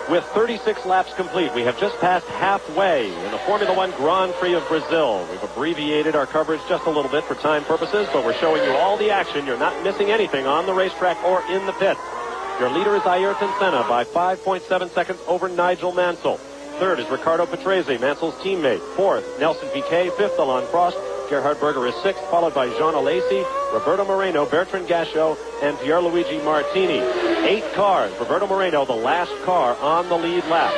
With 36 laps complete, we have just passed halfway in the Formula One Grand Prix of Brazil. We've abbreviated our coverage just a little bit for time purposes, but we're showing you all the action. You're not missing anything on the racetrack or in the pits. Your leader is Ayrton Senna by 5.7 seconds over Nigel Mansell. Third is Ricardo Patrese, Mansell's teammate. Fourth, Nelson Piquet. Fifth, Alain Prost. Gerhard Berger is sixth, followed by Jean Alesi, Roberto Moreno, Bertrand Gachot, and Pierluigi Martini. 8 cars. Roberto Moreno, the last car on the lead lap.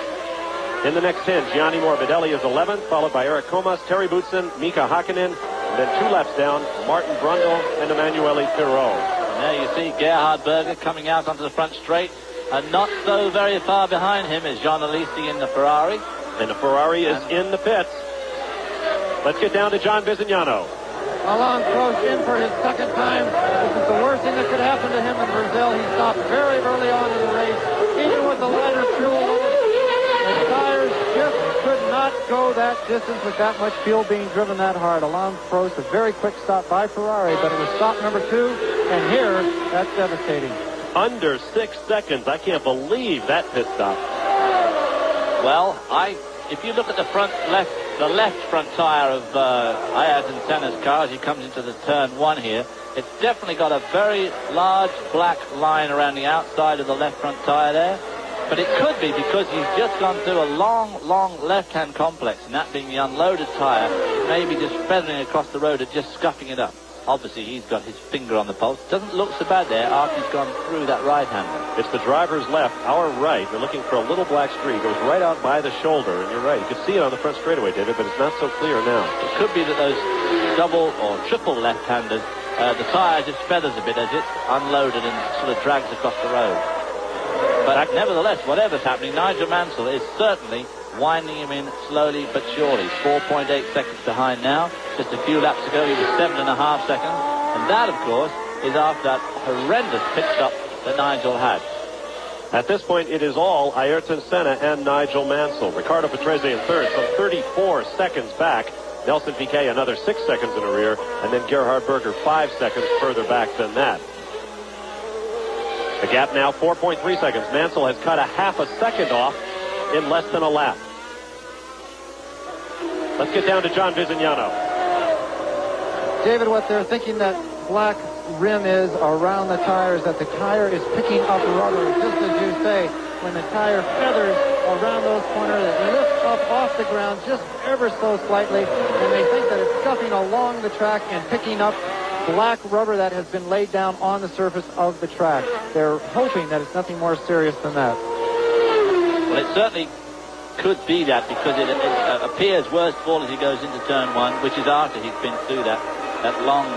In the next 10, Gianni Morbidelli is 11th, followed by Eric Comas, Terry Boutsen, Mika Hakkinen, and then 2 laps down, Martin Brundle and Emanuele Pirot. And there you see Gerhard Berger coming out onto the front straight, and not so very far behind him is Jean Alesi in the Ferrari. And the Ferrari is in the pits. Let's get down to John Bizignano. Alain Prost in for his second time. This is the worst thing that could happen to him in Brazil. He stopped very early on in the race, even with the lighter fuel. The tires just could not go that distance with that much fuel being driven that hard. Alain Prost, a very quick stop by Ferrari, but it was stop number 2, and here, that's devastating. Under 6 seconds. I can't believe that pit stop. Well, if you look at the left front tire of Ayrton Senna's car as he comes into the turn 1 here, it's definitely got a very large black line around the outside of the left front tire there. But it could be because he's just gone through a long left-hand complex, and that being the unloaded tire, maybe just feathering across the road and just scuffing it up. Obviously, he's got his finger on the pulse. Doesn't look so bad there after he's gone through that right-hander. It's the driver's left, our right. We're looking for a little black streak. It goes right out by the shoulder, and you're right. You can see it on the front straightaway, David, but it's not so clear now. It could be that those double or triple left-handers, the tire just feathers a bit as it's unloaded and sort of drags across the road. But nevertheless, whatever's happening, Nigel Mansell is certainly winding him in slowly but surely. 4.8 seconds behind now. Just a few laps ago, he was 7.5 seconds. And that, of course, is after that horrendous pit stop that Nigel had. At this point, it is all Ayrton Senna and Nigel Mansell. Ricardo Patrese in third, some 34 seconds back. Nelson Piquet another 6 seconds in the rear. And then Gerhard Berger 5 seconds further back than that. The gap now 4.3 seconds. Mansell has cut a half a second off in less than a lap. Let's get down to John Bizignano. David, what they're thinking that black rim is around the tire is that the tire is picking up rubber, just as you say, when the tire feathers around those corners, it lifts up off the ground just ever so slightly, and they think that it's scuffing along the track and picking up black rubber that has been laid down on the surface of the track. They're hoping that it's nothing more serious than that. Well, it certainly could be that, because it appears worst of all as he goes into turn 1, which is after he's been through that long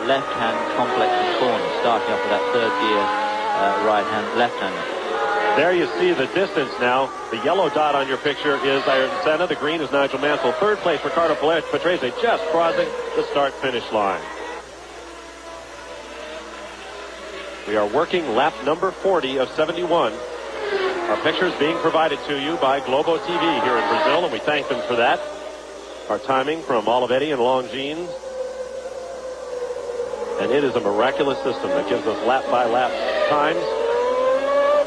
left-hand complex of corners, starting off with that third gear left-hander. There you see the distance now. The yellow dot on your picture is Ayrton Senna. The green is Nigel Mansell. Third place, Ricardo Patrese, just crossing the start-finish line. We are working lap number 40 of 71. Our pictures being provided to you by Globo TV here in Brazil, and we thank them for that. Our timing from Olivetti and Longines. And it is a miraculous system that gives us lap-by-lap times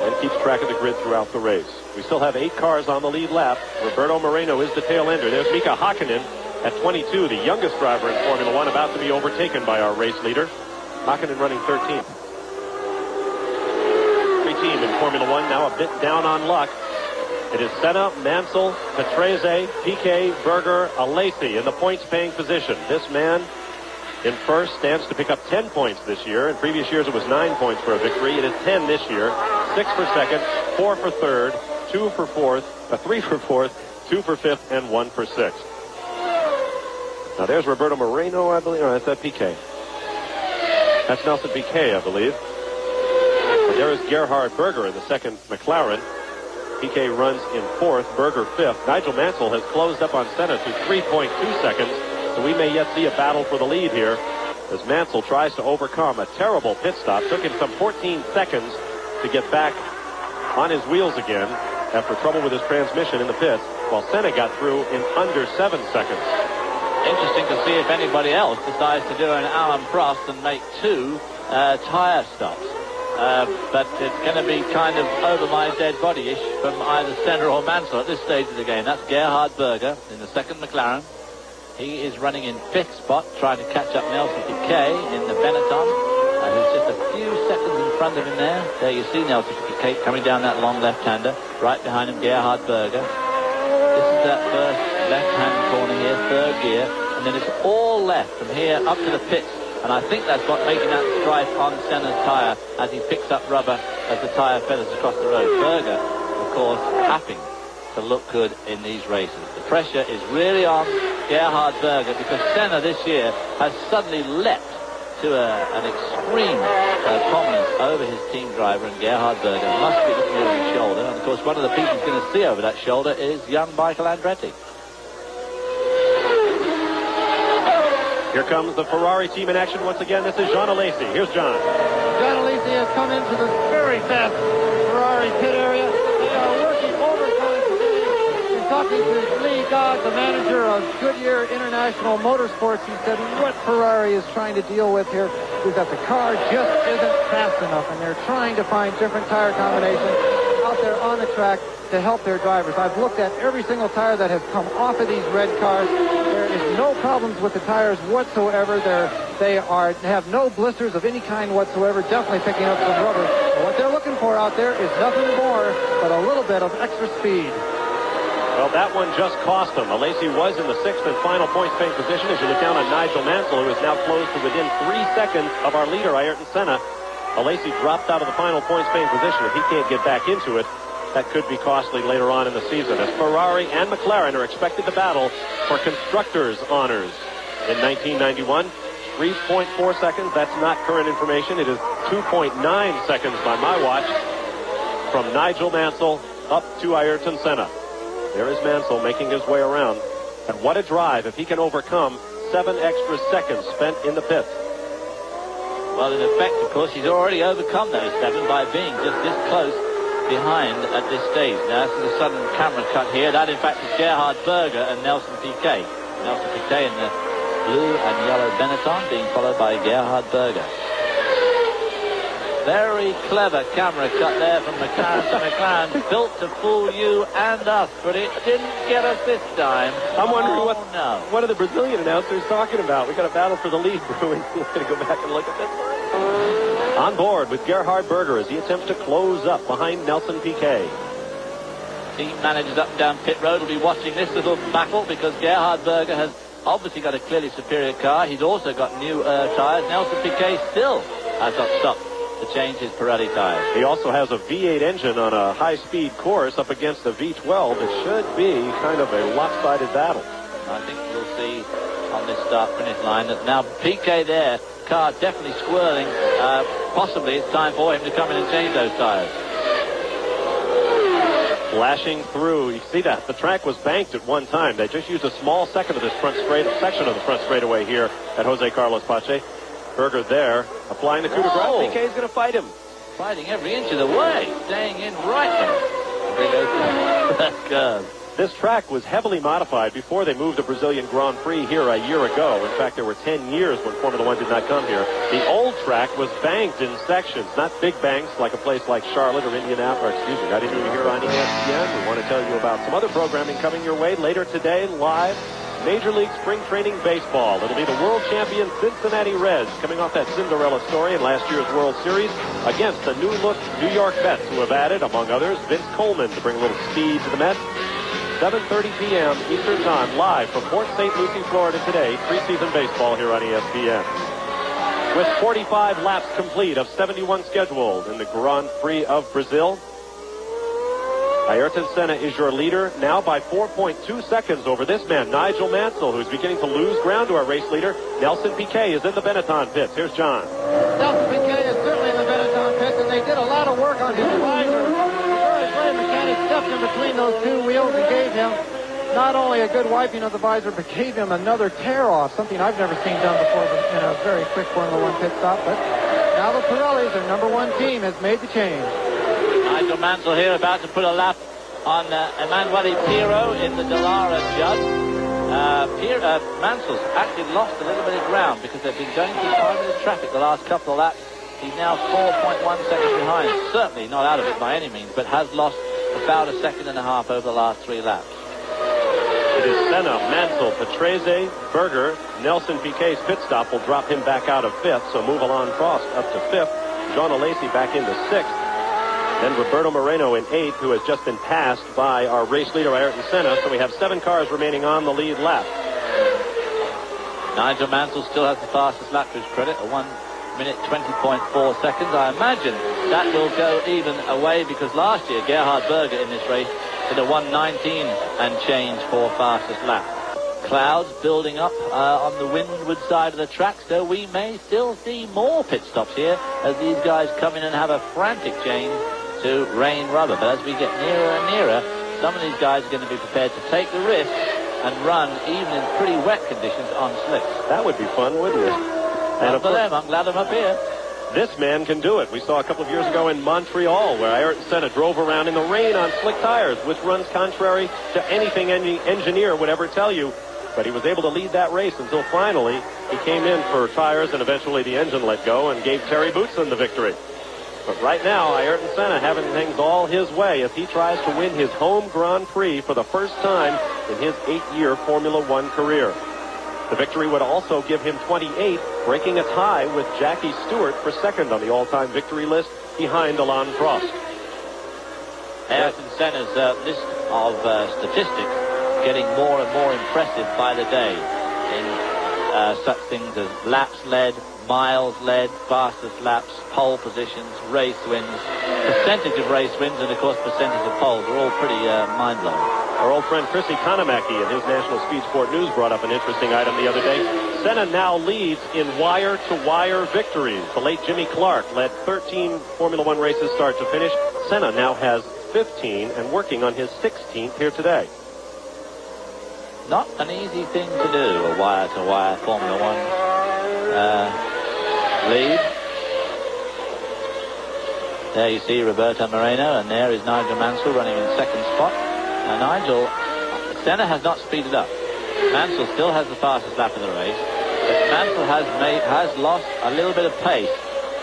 and keeps track of the grid throughout the race. We still have 8 cars on the lead lap. Roberto Moreno is the tail ender. There's Mika Hakkinen at 22, the youngest driver in Formula One, about to be overtaken by our race leader. Hakkinen running 13th. Team in Formula One now a bit down on luck. It is Senna, Mansell, Patrese, Piquet, Berger, Alesi in the points-paying position. This man in first stands to pick up 10 points this year. In previous years it was 9 points for a victory. It is 10 this year. 6 for second, 4 for third, 2 for fourth, 3 for fourth, 2 for fifth, and 1 for sixth. Now there's Roberto Moreno, I believe. Oh, that's Piquet. That's Nelson Piquet, I believe. And there is Gerhard Berger in the second McLaren. Piquet runs in fourth, Berger fifth. Nigel Mansell has closed up on Senna to 3.2 seconds, so we may yet see a battle for the lead here as Mansell tries to overcome a terrible pit stop. Took him some 14 seconds to get back on his wheels again after trouble with his transmission in the pits, while Senna got through in under 7 seconds. Interesting to see if anybody else decides to do an Alan Prost and make 2 tire stops. But it's going to be kind of over my dead body-ish from either Senna or Mansell at this stage of the game. That's Gerhard Berger in the second McLaren. He is running in 5th spot, trying to catch up Nelson Piquet in the Benetton, who's just a few seconds in front of him there. There you see Nelson Piquet coming down that long left-hander. Right behind him, Gerhard Berger. This is that first left-hand corner here, third gear. And then it's all left from here up to the pits. And I think that's what making that stripe on Senna's tyre as he picks up rubber as the tyre feathers across the road. Berger, of course, having to look good in these races. The pressure is really on Gerhard Berger because Senna this year has suddenly leapt to an extreme prominence over his team driver, and Gerhard Berger must be looking over his shoulder. And of course, one of the people he's going to see over that shoulder is young Michael Andretti. Here comes the Ferrari team in action once again. This is John Alesi. Here's John. John Alesi has come into the very fast Ferrari pit area. They are working overtime today. In talking to Lee Gogg, the manager of Goodyear International Motorsports, he said what Ferrari is trying to deal with here is that the car just isn't fast enough, and they're trying to find different tire combinations out there on the track to help their drivers. I've looked at every single tire that has come off of these red cars. There is no problems with the tires whatsoever. They have no blisters of any kind whatsoever, definitely picking up some rubber. But what they're looking for out there is nothing more but a little bit of extra speed. Well, that one just cost him. Alesi was in the 6th and final points-paying position. As you look down on Nigel Mansell, who is now close to within 3 seconds of our leader, Ayrton Senna. Alesi dropped out of the final points-paying position. If he can't get back into it, that could be costly later on in the season, as Ferrari and McLaren are expected to battle for constructors' honors. In 1991, 3.4 seconds. That's not current information. It is 2.9 seconds by my watch from Nigel Mansell up to Ayrton Senna. There is Mansell making his way around. And what a drive if he can overcome 7 extra seconds spent in the pits. Well, in effect, of course, he's already overcome those 7 by being just this close behind at this stage. Now, this is a sudden camera cut here. That, in fact, is Gerhard Berger and Nelson Piquet. Nelson Piquet in the blue and yellow Benetton being followed by Gerhard Berger. Very clever camera cut there from McLaren to McLaren. Built to fool you and us, but it didn't get us this time. I'm wondering what are the Brazilian announcers talking about? We got a battle for the lead brewing. We're going to go back and look at this. On board with Gerhard Berger as he attempts to close up behind Nelson Piquet. Team managers up and down pit road will be watching this little battle because Gerhard Berger has obviously got a clearly superior car. He's also got new tyres. Nelson Piquet still has not stopped to change his Pirelli tyres. He also has a V8 engine on a high-speed course up against a V12. It should be kind of a lopsided battle. I think we'll see on this start-finish line that now Piquet there, car definitely swirling. Possibly it's time for him to come in and change those tyres. flashing through. You see that the track was banked at one time. They just used a small section of the front straightaway here at Jose Carlos Pache. Berger there, applying the coup de grace. PK is going to fight him. Fighting every inch of the way, staying in right there. That curve. This track was heavily modified before they moved the Brazilian Grand Prix here a year ago. In fact, there were 10 years when Formula One did not come here. The old track was banked in sections, not big banks like a place like Charlotte or Indianapolis. Excuse me, I didn't even hear on ESPN. We want to tell you about some other programming coming your way later today, live. Major League Spring Training Baseball. It'll be the world champion Cincinnati Reds coming off that Cinderella story in last year's World Series against the new-look New York Mets, who have added, among others, Vince Coleman to bring a little speed to the Mets. 7:30 p.m. Eastern Time, live from Port St. Lucie, Florida today. Preseason baseball here on ESPN. With 45 laps complete of 71 scheduled in the Grand Prix of Brazil, Ayrton Senna is your leader now by 4.2 seconds over this man, Nigel Mansell, who's beginning to lose ground to our race leader. Nelson Piquet is in the Benetton pits. Here's John. Nelson Piquet is certainly in the Benetton pits, and they did a lot of work on his visor. The mechanic stepped in between those two wheels and gave him not only a good wiping of the visor, but gave him another tear-off, something I've never seen done before in a very quick Formula One pit stop. But now the Pirellis, their number one team, has made the change. Nigel Mansell here about to put a lap on Emanuele Pirro in the Dallara Judd. Mansell's actually lost a little bit of ground because they've been going through 5 minutes traffic the last couple of laps. He's now 4.1 seconds behind. Certainly not out of it by any means, but has lost about a second and a half over the last 3 laps. It is Senna, Mansell, Patrese, Berger. Nelson Piquet's pit stop will drop him back out of 5th, so move Alain Prost up to 5th. John Alesi back into 6th. Then Roberto Moreno in 8th, who has just been passed by our race leader, Ayrton Senna. So we have 7 cars remaining on the lead lap. Nigel Mansell still has the fastest lap to his credit, a 1:20.4 seconds. I imagine that will go even away because last year Gerhard Berger in this race did a 1:19 and change for fastest lap. Clouds building up on the windward side of the track, so we may still see more pit stops here as these guys come in and have a frantic change to rain rubber. But as we get nearer and nearer, some of these guys are going to be prepared to take the risk and run even in pretty wet conditions on slicks. That would be fun, wouldn't it? And for them, I'm glad I'm up here. This man can do it. We saw a couple of years ago in Montreal where Ayrton Senna drove around in the rain on slick tires, which runs contrary to anything any engineer would ever tell you. But he was able to lead that race until finally he came in for tires and eventually the engine let go and gave Terry Boutsen the victory. But right now, Ayrton Senna having things all his way as he tries to win his home Grand Prix for the first time in his 8-year Formula One career. The victory would also give him 28, breaking a tie with Jackie Stewart for second on the all-time victory list behind Alain Prost. Ayrton Senna's list of statistics getting more and more impressive by the day in such things as laps led, miles led, fastest laps, pole positions, race wins, percentage of race wins, and of course percentage of poles are all pretty mind-blowing. Our old friend Chrissy Konamaki in his National Speed Sport News brought up an interesting item the other day. Senna now leads in wire-to-wire victories. The late Jimmy Clark led 13 Formula One races start to finish. Senna now has 15 and working on his 16th here today. Not an easy thing to do, a wire-to-wire Formula One lead. There you see Roberto Moreno, and there is Nigel Mansell running in second spot. Senna has not speeded up. Mansell still has the fastest lap of the race, but Mansell has lost a little bit of pace.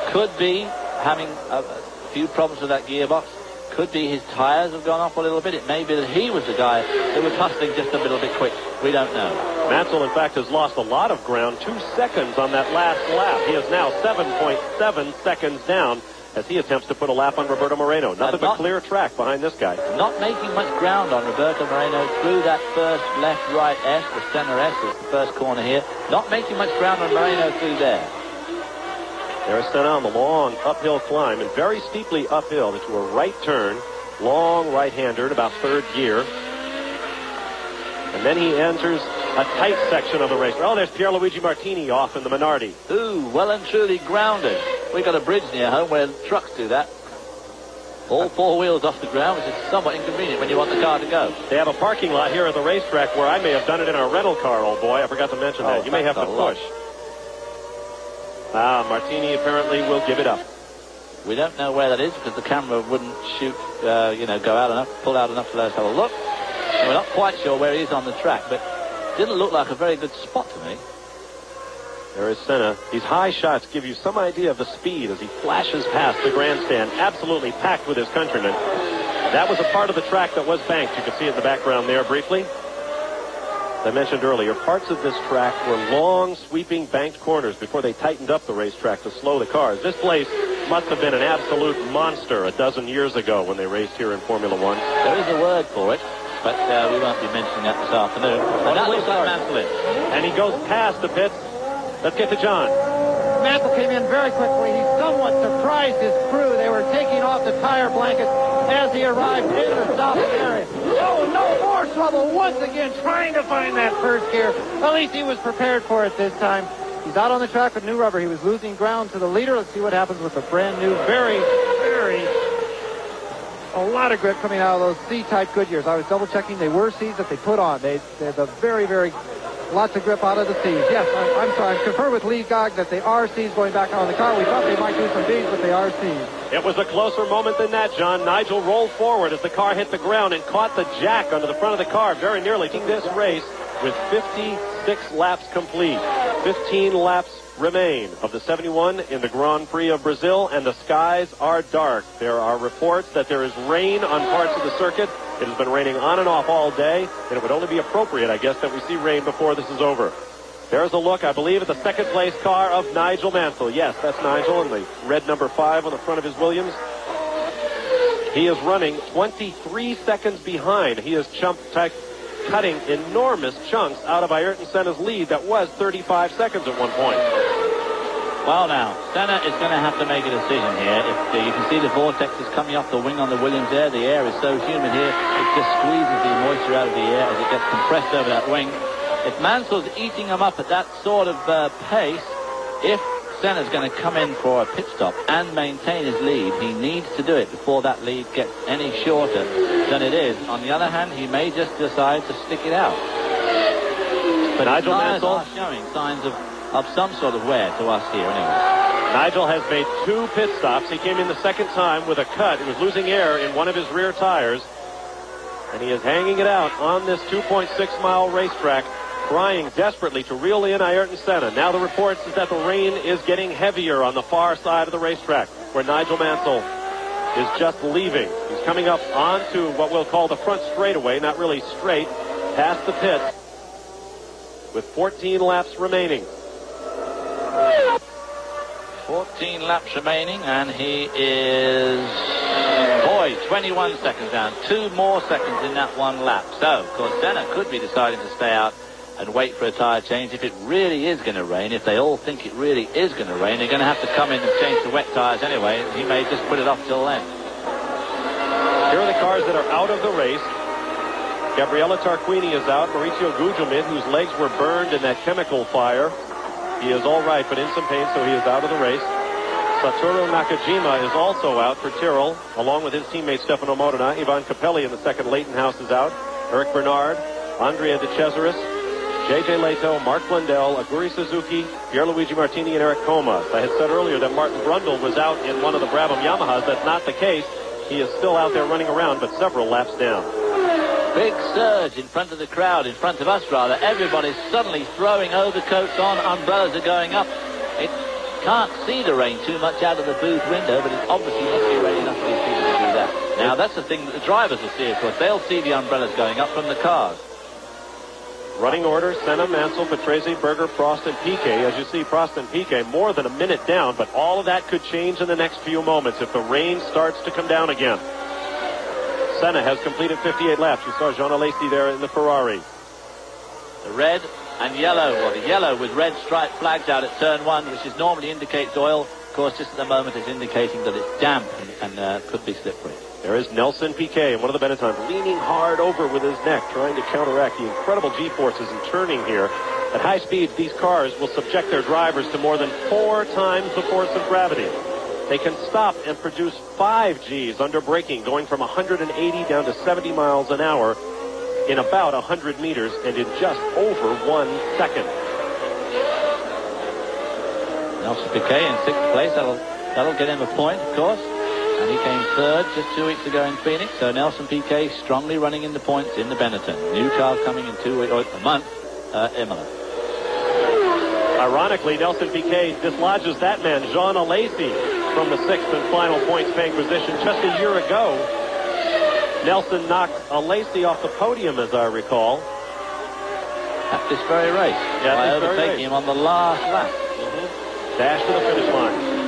Could be having a few problems with that gearbox. Could be his tires have gone off a little bit. It may be that he was the guy that was hustling just a little bit quick. We don't know. Mansell, in fact, has lost a lot of ground, 2 seconds on that last lap. He is now 7.7 seconds down as he attempts to put a lap on Roberto Moreno. Nothing but clear track behind this guy. Not making much ground on Roberto Moreno through that first left-right S, the center S is the first corner here. Not making much ground on Moreno through there. There's Senna on the long uphill climb and very steeply uphill into a right turn. Long right-hander in about 3rd gear. And then he enters a tight section of the race. Oh, there's Pierluigi Martini off in the Minardi. Ooh, well and truly grounded. We got a bridge near home where trucks do that. All four wheels off the ground, which is somewhat inconvenient when you want the car to go. They have a parking lot here at the racetrack where I may have done it in our rental car, old boy. I forgot to mention that. You may have to push. Martini apparently will give it up. We don't know where that is because the camera wouldn't shoot, go out enough, pull out enough to let us have a look. And we're not quite sure where he is on the track, but it didn't look like a very good spot to me. There is Senna. These high shots give you some idea of the speed as he flashes past the grandstand, absolutely packed with his countrymen. That was a part of the track that was banked. You can see it in the background there briefly. As I mentioned earlier, parts of this track were long, sweeping, banked corners before they tightened up the racetrack to slow the cars. This place must have been an absolute monster a dozen years ago when they raced here in Formula One. There is a word for it, but we won't be mentioning that this afternoon. And that looks like Mansell. And he goes past the pits. Let's get to John. Mansell came in very quickly. He somewhat surprised his crew. They were taking off the tire blankets as he arrived in the stopping area. Oh, no more trouble once again trying to find that first gear. At least he was prepared for it this time. He's out on the track with new rubber. He was losing ground to the leader. Let's see what happens with the brand new, a lot of grip coming out of those C-type Goodyears. I was double checking. They were C's that they put on. They're the very lots of grip out of the C's. Yes, I'm sorry. I confirmed with Lee Gogg that they are C's going back on the car. We thought they might do some B's, but they are C's. It was a closer moment than that, John. Nigel rolled forward as the car hit the ground and caught the jack under the front of the car very nearly. This race with 56 laps complete. 15 laps remain of the 71 in the Grand Prix of Brazil, and the skies are dark. There are reports that there is rain on parts of the circuit. It has been raining on and off all day, and it would only be appropriate, I guess, that we see rain before this is over. There's a look, I believe, at the second-place car of Nigel Mansell. Yes, that's Nigel in the red number 5 on the front of his Williams. He is running 23 seconds behind. He is cutting enormous chunks out of Ayrton Senna's lead that was 35 seconds at one point. Well, now, Senna is going to have to make a decision here. If you can see the vortex is coming off the wing on the Williams there. The air is so humid here, it just squeezes the moisture out of the air as it gets compressed over that wing. If Mansell's eating them up at that sort of pace, if Senna's going to come in for a pit stop and maintain his lead, he needs to do it before that lead gets any shorter than it is. On the other hand, he may just decide to stick it out. But Nigel Mansell are showing signs of some sort of wear to us here anyway. Nigel has made 2 pit stops. He came in the second time with a cut. He was losing air in one of his rear tires. And he is hanging it out on this 2.6-mile racetrack, trying desperately to reel in Ayrton Senna. Now the reports is that the rain is getting heavier on the far side of the racetrack, where Nigel Mansell is just leaving. He's coming up onto what we'll call the front straightaway, not really straight, past the pit, with 14 laps remaining. 14 laps remaining, and he is, 21 seconds down. 2 more seconds in that one lap. So, of course, Senna could be deciding to stay out and wait for a tyre change. If it really is going to rain, if they all think it really is going to rain, they're going to have to come in and change the wet tyres anyway. He may just put it off till then. Here are the cars that are out of the race. Gabriele Tarquini is out. Maurizio Gugelmin, whose legs were burned in that chemical fire. He is all right, but in some pain, so he is out of the race. Satoru Nakajima is also out for Tyrrell, along with his teammate Stefano Modena. Ivan Capelli in the second. Leighton House is out. Eric Bernard, Andrea De Cesaris, J.J. Leto, Mark Blundell, Aguri Suzuki, Pierluigi Martini, and Eric Comas. I had said earlier that Martin Brundle was out in one of the Brabham Yamahas. That's not the case. He is still out there running around, but several laps down. Big surge in front of the crowd, in front of us rather. Everybody's suddenly throwing overcoats on, umbrellas are going up. It can't see the rain too much out of the booth window, but it obviously must be rain enough for these people to do that. Now that's the thing that the drivers will see, of course. They'll see the umbrellas going up from the cars. Running order: Senna, Mansell, Patrese, Berger, Prost, and Piquet. As you see, Prost and Piquet more than a minute down, but all of that could change in the next few moments if the rain starts to come down again. Senna has completed 58 laps. You saw Jean Alesi there in the Ferrari. The red and yellow, or the yellow with red striped flags out at turn 1, which is normally indicates oil. Of course, just at the moment it's indicating that it's damp and could be slippery. There is Nelson Piquet in one of the Benettons, leaning hard over with his neck, trying to counteract the incredible G-forces and turning here. At high speeds, these cars will subject their drivers to more than 4 times the force of gravity. They can stop and produce 5 Gs under braking, going from 180 down to 70 miles an hour in about 100 meters and in just over 1 second. Nelson Piquet in 6th place. That'll get him a point, of course. And he came 3rd just 2 weeks ago in Phoenix. So Nelson Piquet strongly running in the points in the Benetton. New car coming in 2 weeks, or a month, Imola. Ironically, Nelson Piquet dislodges that man, Jean Alesi, from the 6th and final points-paying position. Just a year ago, Nelson knocked Alesi off the podium, as I recall. At this very race. Yeah, by this very overtaking race. him on the last lap. Dash to the finish line.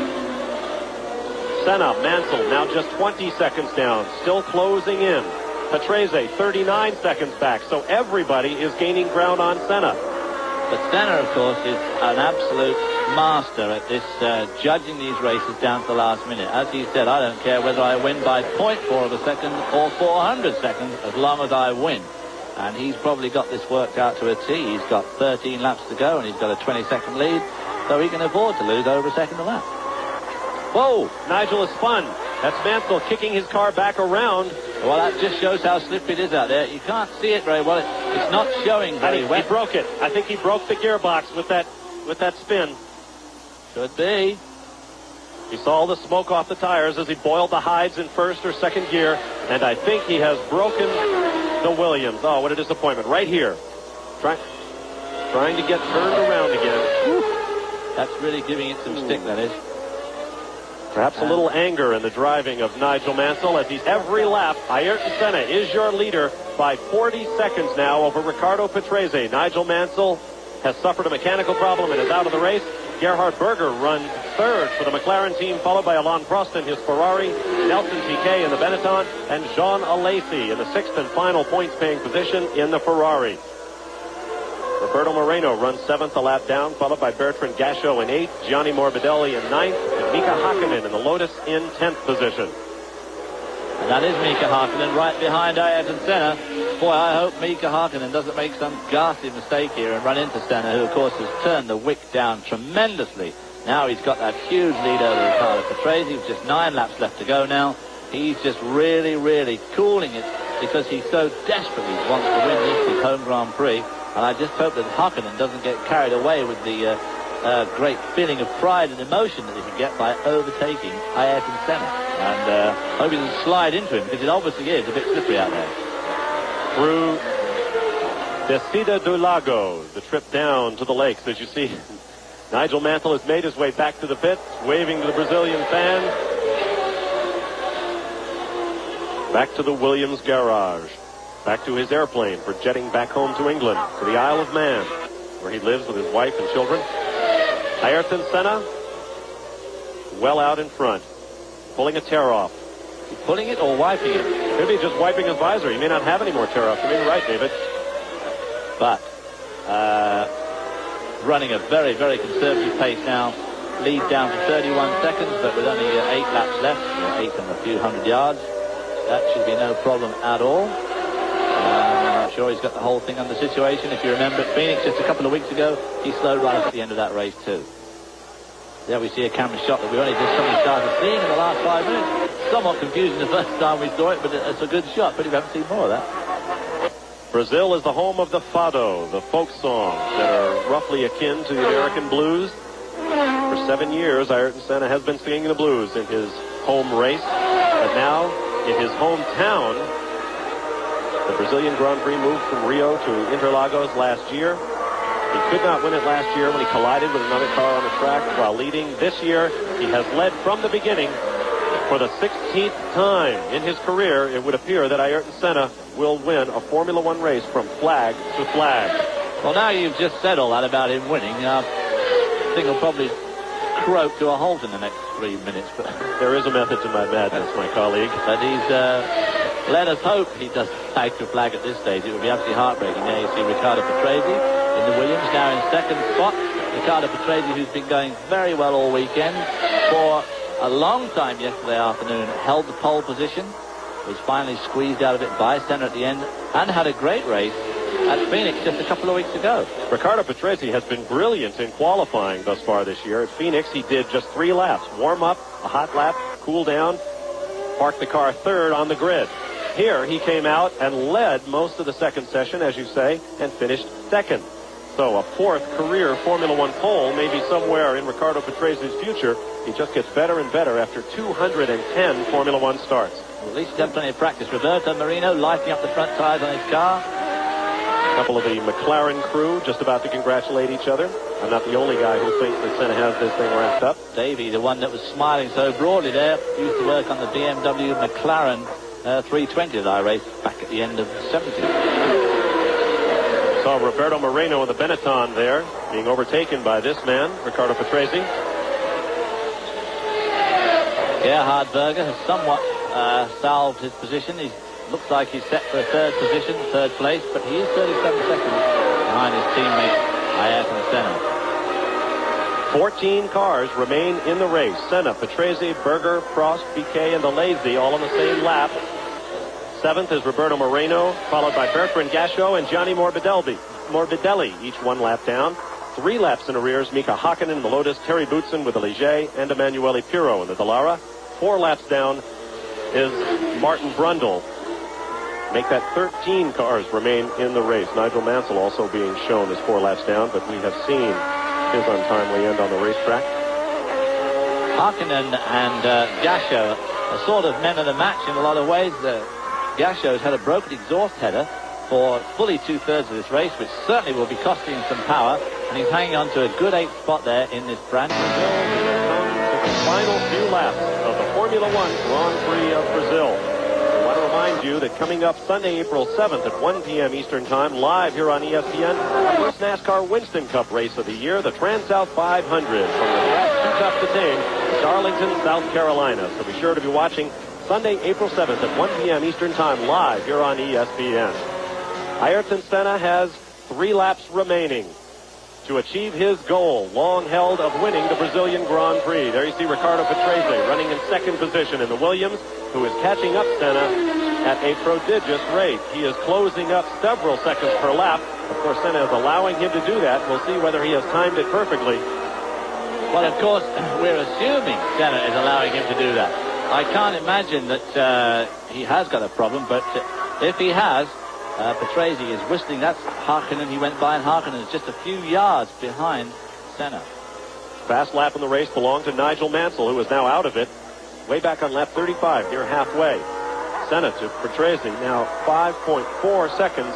Senna, Mansell, now just 20 seconds down, still closing in. Patrese, 39 seconds back, so everybody is gaining ground on Senna. But Senna, of course, is an absolute master at this, judging these races down to the last minute. As he said, I don't care whether I win by 0.4 of a second or 400 seconds, as long as I win. And he's probably got this worked out to a T. He's got 13 laps to go, and he's got a 20-second lead, so he can afford to lose over a second a lap. Whoa, Nigel is spun. That's Mansell kicking his car back around. Well, that just shows how slippery it is out there. You can't see it very well. It's not showing very well. He broke it. I think he broke the gearbox with that spin. Could be. He saw all the smoke off the tires as he boiled the hides in 1st or 2nd gear, and I think he has broken the Williams. Oh, what a disappointment. Right here. Trying to get turned around again. Whew. That's really giving it some stick, that is. Perhaps a little anger in the driving of Nigel Mansell as he's every lap. Ayrton Senna is your leader by 40 seconds now over Ricardo Patrese. Nigel Mansell has suffered a mechanical problem and is out of the race. Gerhard Berger runs 3rd for the McLaren team, followed by Alain Prost in his Ferrari, Nelson Piquet in the Benetton, and Jean Alesi in the 6th and final points-paying position in the Ferrari. Roberto Moreno runs 7th a lap down, followed by Bertrand Gachot in 8th, Gianni Morbidelli in 9th, and Mika Hakkinen in the Lotus in 10th position. And that is Mika Hakkinen right behind Ayrton Senna. Boy, I hope Mika Hakkinen doesn't make some ghastly mistake here and run into Senna, who, of course, has turned the wick down tremendously. Now he's got that huge lead over Ricardo Patrese with just 9 laps left to go now. He's just really, really cooling it because he so desperately wants to win this his home Grand Prix. And I just hope that Hakkinen doesn't get carried away with the great feeling of pride and emotion that he can get by overtaking Ayrton Senna. And hope he doesn't slide into him, because it obviously is a bit slippery out there. Through Descida do Lago, the trip down to the lakes, as you see. Nigel Mansell has made his way back to the pits, waving to the Brazilian fans. Back to the Williams garage. Back to his airplane for jetting back home to England, to the Isle of Man, where he lives with his wife and children. Ayrton Senna, well out in front, pulling a tear off. Pulling it or wiping it? Could be just wiping his visor. He may not have any more tear off. You may be right, David. But running a very, very conservative pace now. Lead down to 31 seconds, but with only 8 laps left, 8 and a few hundred yards. That should be no problem at all. I'm sure he's got the whole thing under situation. If you remember at Phoenix just a couple of weeks ago, he slowed right up at the end of that race too. There we see a camera shot that we only just suddenly started seeing in the last 5 minutes. Somewhat confusing the first time we saw it, but it's a good shot, but we haven't seen more of that. Brazil is the home of the fado, the folk songs that are roughly akin to the American blues. For 7 years, Ayrton Senna has been singing the blues in his home race, but now in his hometown, the Brazilian Grand Prix moved from Rio to Interlagos last year. He could not win it last year when he collided with another car on the track while leading. This year, he has led from the beginning. For the 16th time in his career, it would appear that Ayrton Senna will win a Formula One race from flag to flag. Well, now you've just said all that about him winning. I think he'll probably croak to a halt in the next 3 minutes. But there is a method to my madness, my colleague. But he's... let us hope he does flag to flag at this stage. It would be absolutely heartbreaking. There you see Ricardo Patrese in the Williams, now in 2nd spot. Ricardo Patrese, who's been going very well all weekend, for a long time yesterday afternoon, held the pole position, was finally squeezed out of it by Senna at the end, and had a great race, at Phoenix just a couple of weeks ago. Riccardo Patrese has been brilliant in qualifying thus far this year. At Phoenix, he did just 3 laps. Warm up, a hot lap, cool down, parked the car third on the grid. Here, he came out and led most of the second session, as you say, and finished second. So a 4th career Formula One pole may be somewhere in Riccardo Patrese's future. He just gets better and better after 210 Formula One starts. Well, at least he's had plenty of practice. Roberto Marino lighting up the front tires on his car. A couple of the McLaren crew just about to congratulate each other. I'm not the only guy who thinks that Senna has this thing wrapped up. Davey, the one that was smiling so broadly there, used to work on the BMW McLaren 320 that I raced back at the end of the 70s. Saw Roberto Moreno in the Benetton there, being overtaken by this man, Riccardo Patrese. Gerhard Berger has somewhat salved his position. He looks like he's set for a third position, third place, but he is 37 seconds behind his teammate Ayrton Senna. 14 cars remain in the race. Senna, Patrese, Berger, Prost, Piquet, and Alesi all on the same lap. 7th is Roberto Moreno, followed by Bertrand Gachot and Gianni Morbidelli, each 1 lap down. 3 laps in arrears, Mika Hakkinen in the Lotus, Terry Boutsen with the Ligier, and Emanuele Pirro in the Dallara. 4 laps down is Martin Brundle. Make that 13 cars remain in the race. Nigel Mansell also being shown as 4 laps down, but we have seen his untimely end on the racetrack. Hakkinen and Gachot are sort of men of the match in a lot of ways. Gachot's had a broken exhaust header for fully 2/3 of this race, which certainly will be costing him some power, and he's hanging on to a good 8th spot there in this brand new The final few laps of the Formula One Grand Prix of Brazil. I want to remind you that coming up Sunday, April 7th at 1 p.m. Eastern Time, live here on ESPN, the first NASCAR Winston Cup race of the year, the Trans-South 500 from the track too tough to tame, Darlington, South Carolina. So be sure to be watching Sunday, April 7th at 1 p.m. Eastern Time, live here on ESPN. Ayrton Senna has 3 laps remaining to achieve his goal, long held, of winning the Brazilian Grand Prix. There you see Riccardo Patrese running in 2nd position in the Williams, who is catching up Senna at a prodigious rate. He is closing up several seconds per lap. Of course, Senna is allowing him to do that. We'll see whether he has timed it perfectly. Well, of course, we're assuming Senna is allowing him to do that. I can't imagine that he has got a problem, but if he has, Patrese is whistling. That's Hakkinen. He went by, and Hakkinen is just a few yards behind Senna. Fast lap in the race belonged to Nigel Mansell, who is now out of it. Way back on lap 35, near halfway. Senna to Patrese, now 5.4 seconds.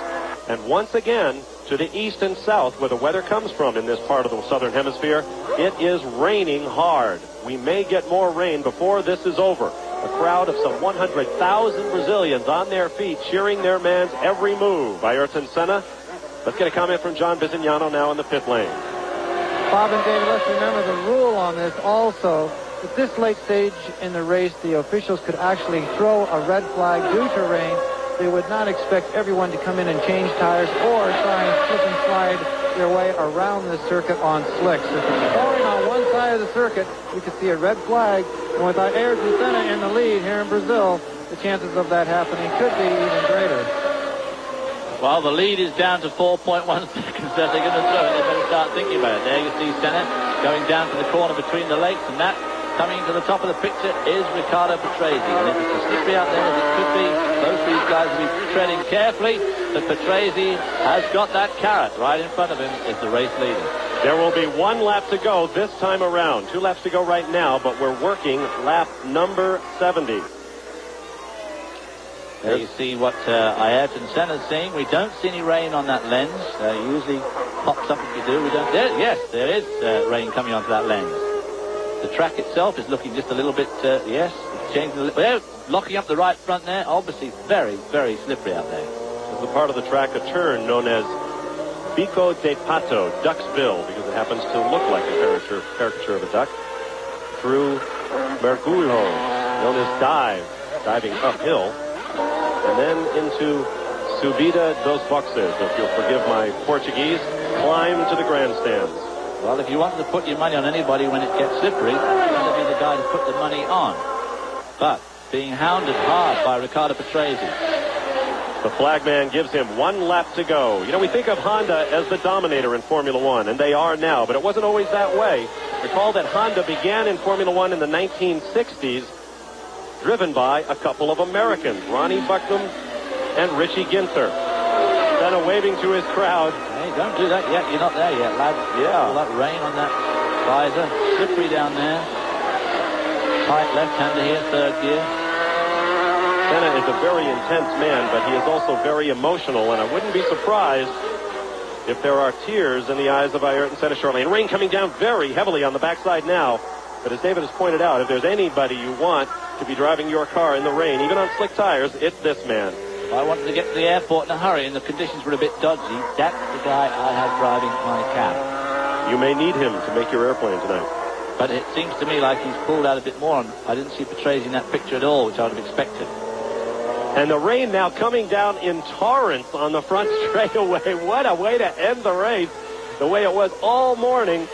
And once again, to the east and south, where the weather comes from in this part of the southern hemisphere, it is raining hard. We may get more rain before this is over. A crowd of some 100,000 Brazilians on their feet, cheering their man's every move. Ayrton Senna. Let's get a comment from John Bisignano now in the pit lane. Bob and David, let's remember the rule on this also. At this late stage in the race, the officials could actually throw a red flag due to rain. They would not expect everyone to come in and change tires or try and slip and slide their way around the circuit on slicks. If it's pouring on one side of the circuit, you could see a red flag. And with Ayrton Senna in the lead here in Brazil, the chances of that happening could be even greater. Well, the lead is down to 4.1 seconds. If they're going to throw it, they better start thinking about it. There you see Senna going down to the corner between the lakes, and that coming to the top of the picture is Riccardo Patrese. And if it's as slippery out there as it could be, both these guys will be treading carefully. But Patrese has got that carrot right in front of him as the race leader. There will be 1 lap to go this time around. 2 laps to go right now, but we're working lap number 70. There you see what Ayrton Senna's seeing. We don't see any rain on that lens. Usually pops up if you do. We don't. Yes, there is rain coming onto that lens. The track itself is looking just a little bit, yes, it's changing a little bit. Locking up the right front there, obviously very, very slippery out there. There's the part of the track, a turn known as Bico de Pato, Duck's Bill, because it happens to look like a caricature of a duck, through Mergulho, known as diving uphill, and then into Subida dos Boxes, if you'll forgive my Portuguese, climb to the grandstands. Well, if you wanted to put your money on anybody when it gets slippery, you've got to be the guy to put the money on. But being hounded hard by Riccardo Patrese. The flagman gives him 1 lap to go. You know, we think of Honda as the dominator in Formula One, and they are now, but it wasn't always that way. Recall that Honda began in Formula One in the 1960s, driven by a couple of Americans, Ronnie Bucknam and Richie Ginther. Senna waving to his crowd. Hey, don't do that yet. You're not there yet, lad. Yeah. All that rain on that visor. Slippery down there. Tight left-hander here, third gear. Senna is a very intense man, but he is also very emotional, and I wouldn't be surprised if there are tears in the eyes of Ayrton Senna shortly. And rain coming down very heavily on the backside now. But as David has pointed out, if there's anybody you want to be driving your car in the rain, even on slick tires, it's this man. If I wanted to get to the airport in a hurry and the conditions were a bit dodgy, that's the guy I have driving my cab. You may need him to make your airplane tonight. But it seems to me like he's pulled out a bit more, and I didn't see Patrese in that picture at all, which I would have expected. And the rain now coming down in torrents on the front straightaway. What a way to end the race. The way it was all morning.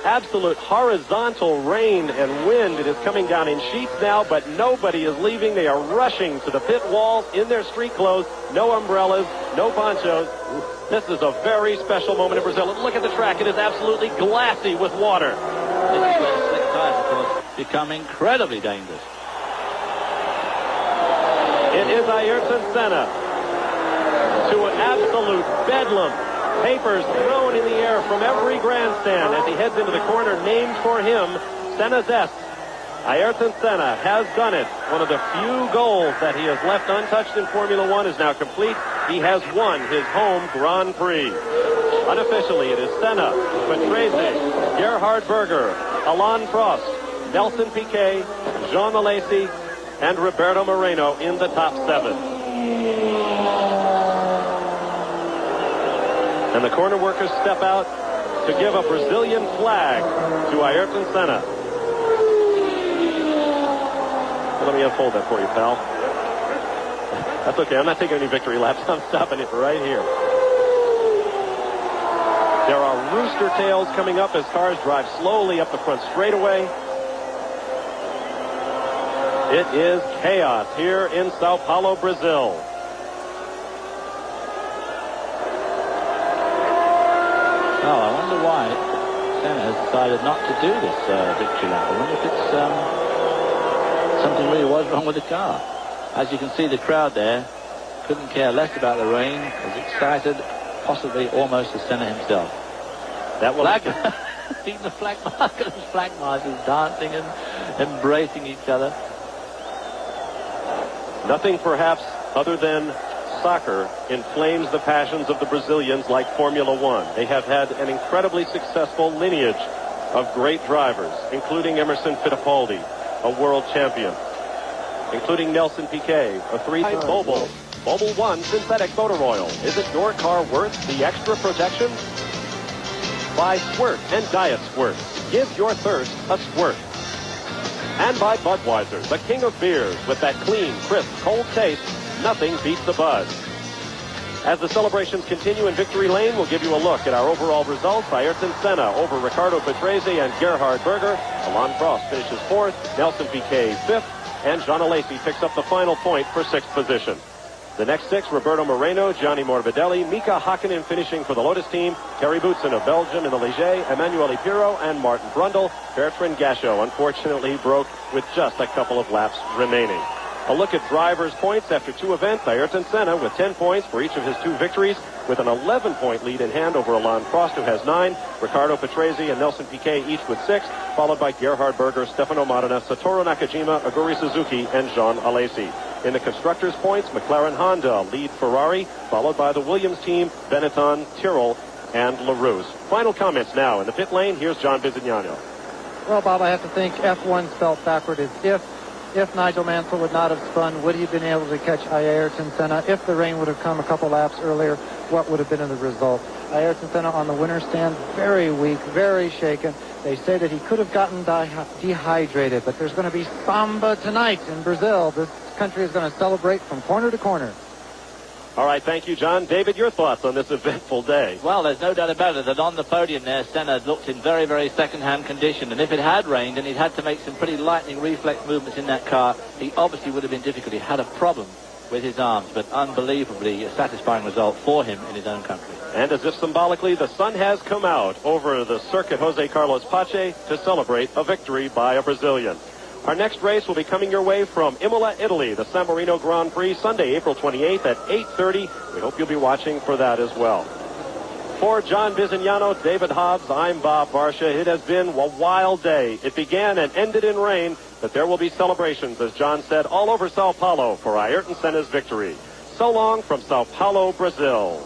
Absolute horizontal rain and wind. It is coming down in sheets now, but nobody is leaving. They are rushing to the pit walls in their street clothes. No umbrellas, no ponchos. This is a very special moment in Brazil. Look at the track. It is absolutely glassy with water. This is where slick tires, of course, become incredibly dangerous. It is Ayrton Senna to an absolute bedlam. Papers thrown in the air from every grandstand as he heads into the corner named for him, Senna's S. Ayrton Senna has done it. One of the few goals that he has left untouched in Formula One is now complete. He has won his home Grand Prix. Unofficially, it is Senna, Patrese, Gerhard Berger, Alain Prost, Nelson Piquet, Jean Alesi, and Roberto Moreno in the top 7. And the corner workers step out to give a Brazilian flag to Ayrton Senna. Let me unfold that for you, pal. That's okay. I'm not taking any victory laps. I'm stopping it right here. There are rooster tails coming up as cars drive slowly up the front straightaway. It is chaos here in Sao Paulo, Brazil. Oh, I wonder why Senna has decided not to do this victory lap. I wonder if it's something really was wrong with the car. As you can see, the crowd there couldn't care less about the rain, was excited, possibly almost as Senna himself. That will even the flag markers dancing and embracing each other. Nothing perhaps other than soccer inflames the passions of the Brazilians like Formula One. They have had an incredibly successful lineage of great drivers, including Emerson Fittipaldi, a world champion, including Nelson Piquet, a 3-time Mobil 1 synthetic motor oil. Is it your car worth the extra protection? Buy Squirt and Diet Squirt. Give your thirst a squirt. And by Budweiser, the king of beers, with that clean, crisp, cold taste, nothing beats the buzz. As the celebrations continue in Victory Lane, we'll give you a look at our overall results. Ayrton Senna over Ricardo Patrese and Gerhard Berger. Alain Prost finishes 4th, Nelson Piquet 5th, and Jean Alesi picks up the final point for 6th position. The next 6, Roberto Moreno, Gianni Morbidelli, Mika Hakkinen finishing for the Lotus team, Terry Boutsen of Belgium in the Ligier, Emanuele Pirro, and Martin Brundle. Bertrand Gachot, unfortunately, broke with just a couple of laps remaining. A look at drivers' points after 2 events. Ayrton Senna with 10 points for each of his 2 victories, with an 11-point lead in hand over Alain Prost, who has 9. Ricardo Patrese and Nelson Piquet each with 6, followed by Gerhard Berger, Stefano Modena, Satoru Nakajima, Aguri Suzuki, and Jean Alesi. In the constructors' points, McLaren Honda lead Ferrari, followed by the Williams team, Benetton, Tyrrell, and LaRousse. Final comments now in the pit lane. Here's John Bizignano. Well, Bob, I have to think F1 spelled backward is if Nigel Mansell would not have spun, would he have been able to catch Ayrton Senna? If the rain would have come a couple laps earlier, what would have been the result? Ayrton Senna on the winner's stand, very weak, very shaken. They say that he could have gotten dehydrated, but there's going to be samba tonight in Brazil. This country is going to celebrate from corner to corner. All right, thank you, John. David, your thoughts on this eventful day? Well, there's no doubt about it that on the podium there, Senna looked in very, very second-hand condition. And if it had rained and he'd had to make some pretty lightning reflex movements in that car, he obviously would have been difficult. He had a problem with his arms, but unbelievably satisfying result for him in his own country. And as if symbolically, the sun has come out over the circuit Jose Carlos Pace to celebrate a victory by a Brazilian. Our next race will be coming your way from Imola, Italy, the San Marino Grand Prix, Sunday, April 28th at 8:30. We hope you'll be watching for that as well. For John Bizignano, David Hobbs, I'm Bob Varsha. It has been a wild day. It began and ended in rain, but there will be celebrations, as John said, all over Sao Paulo for Ayrton Senna's victory. So long from Sao Paulo, Brazil.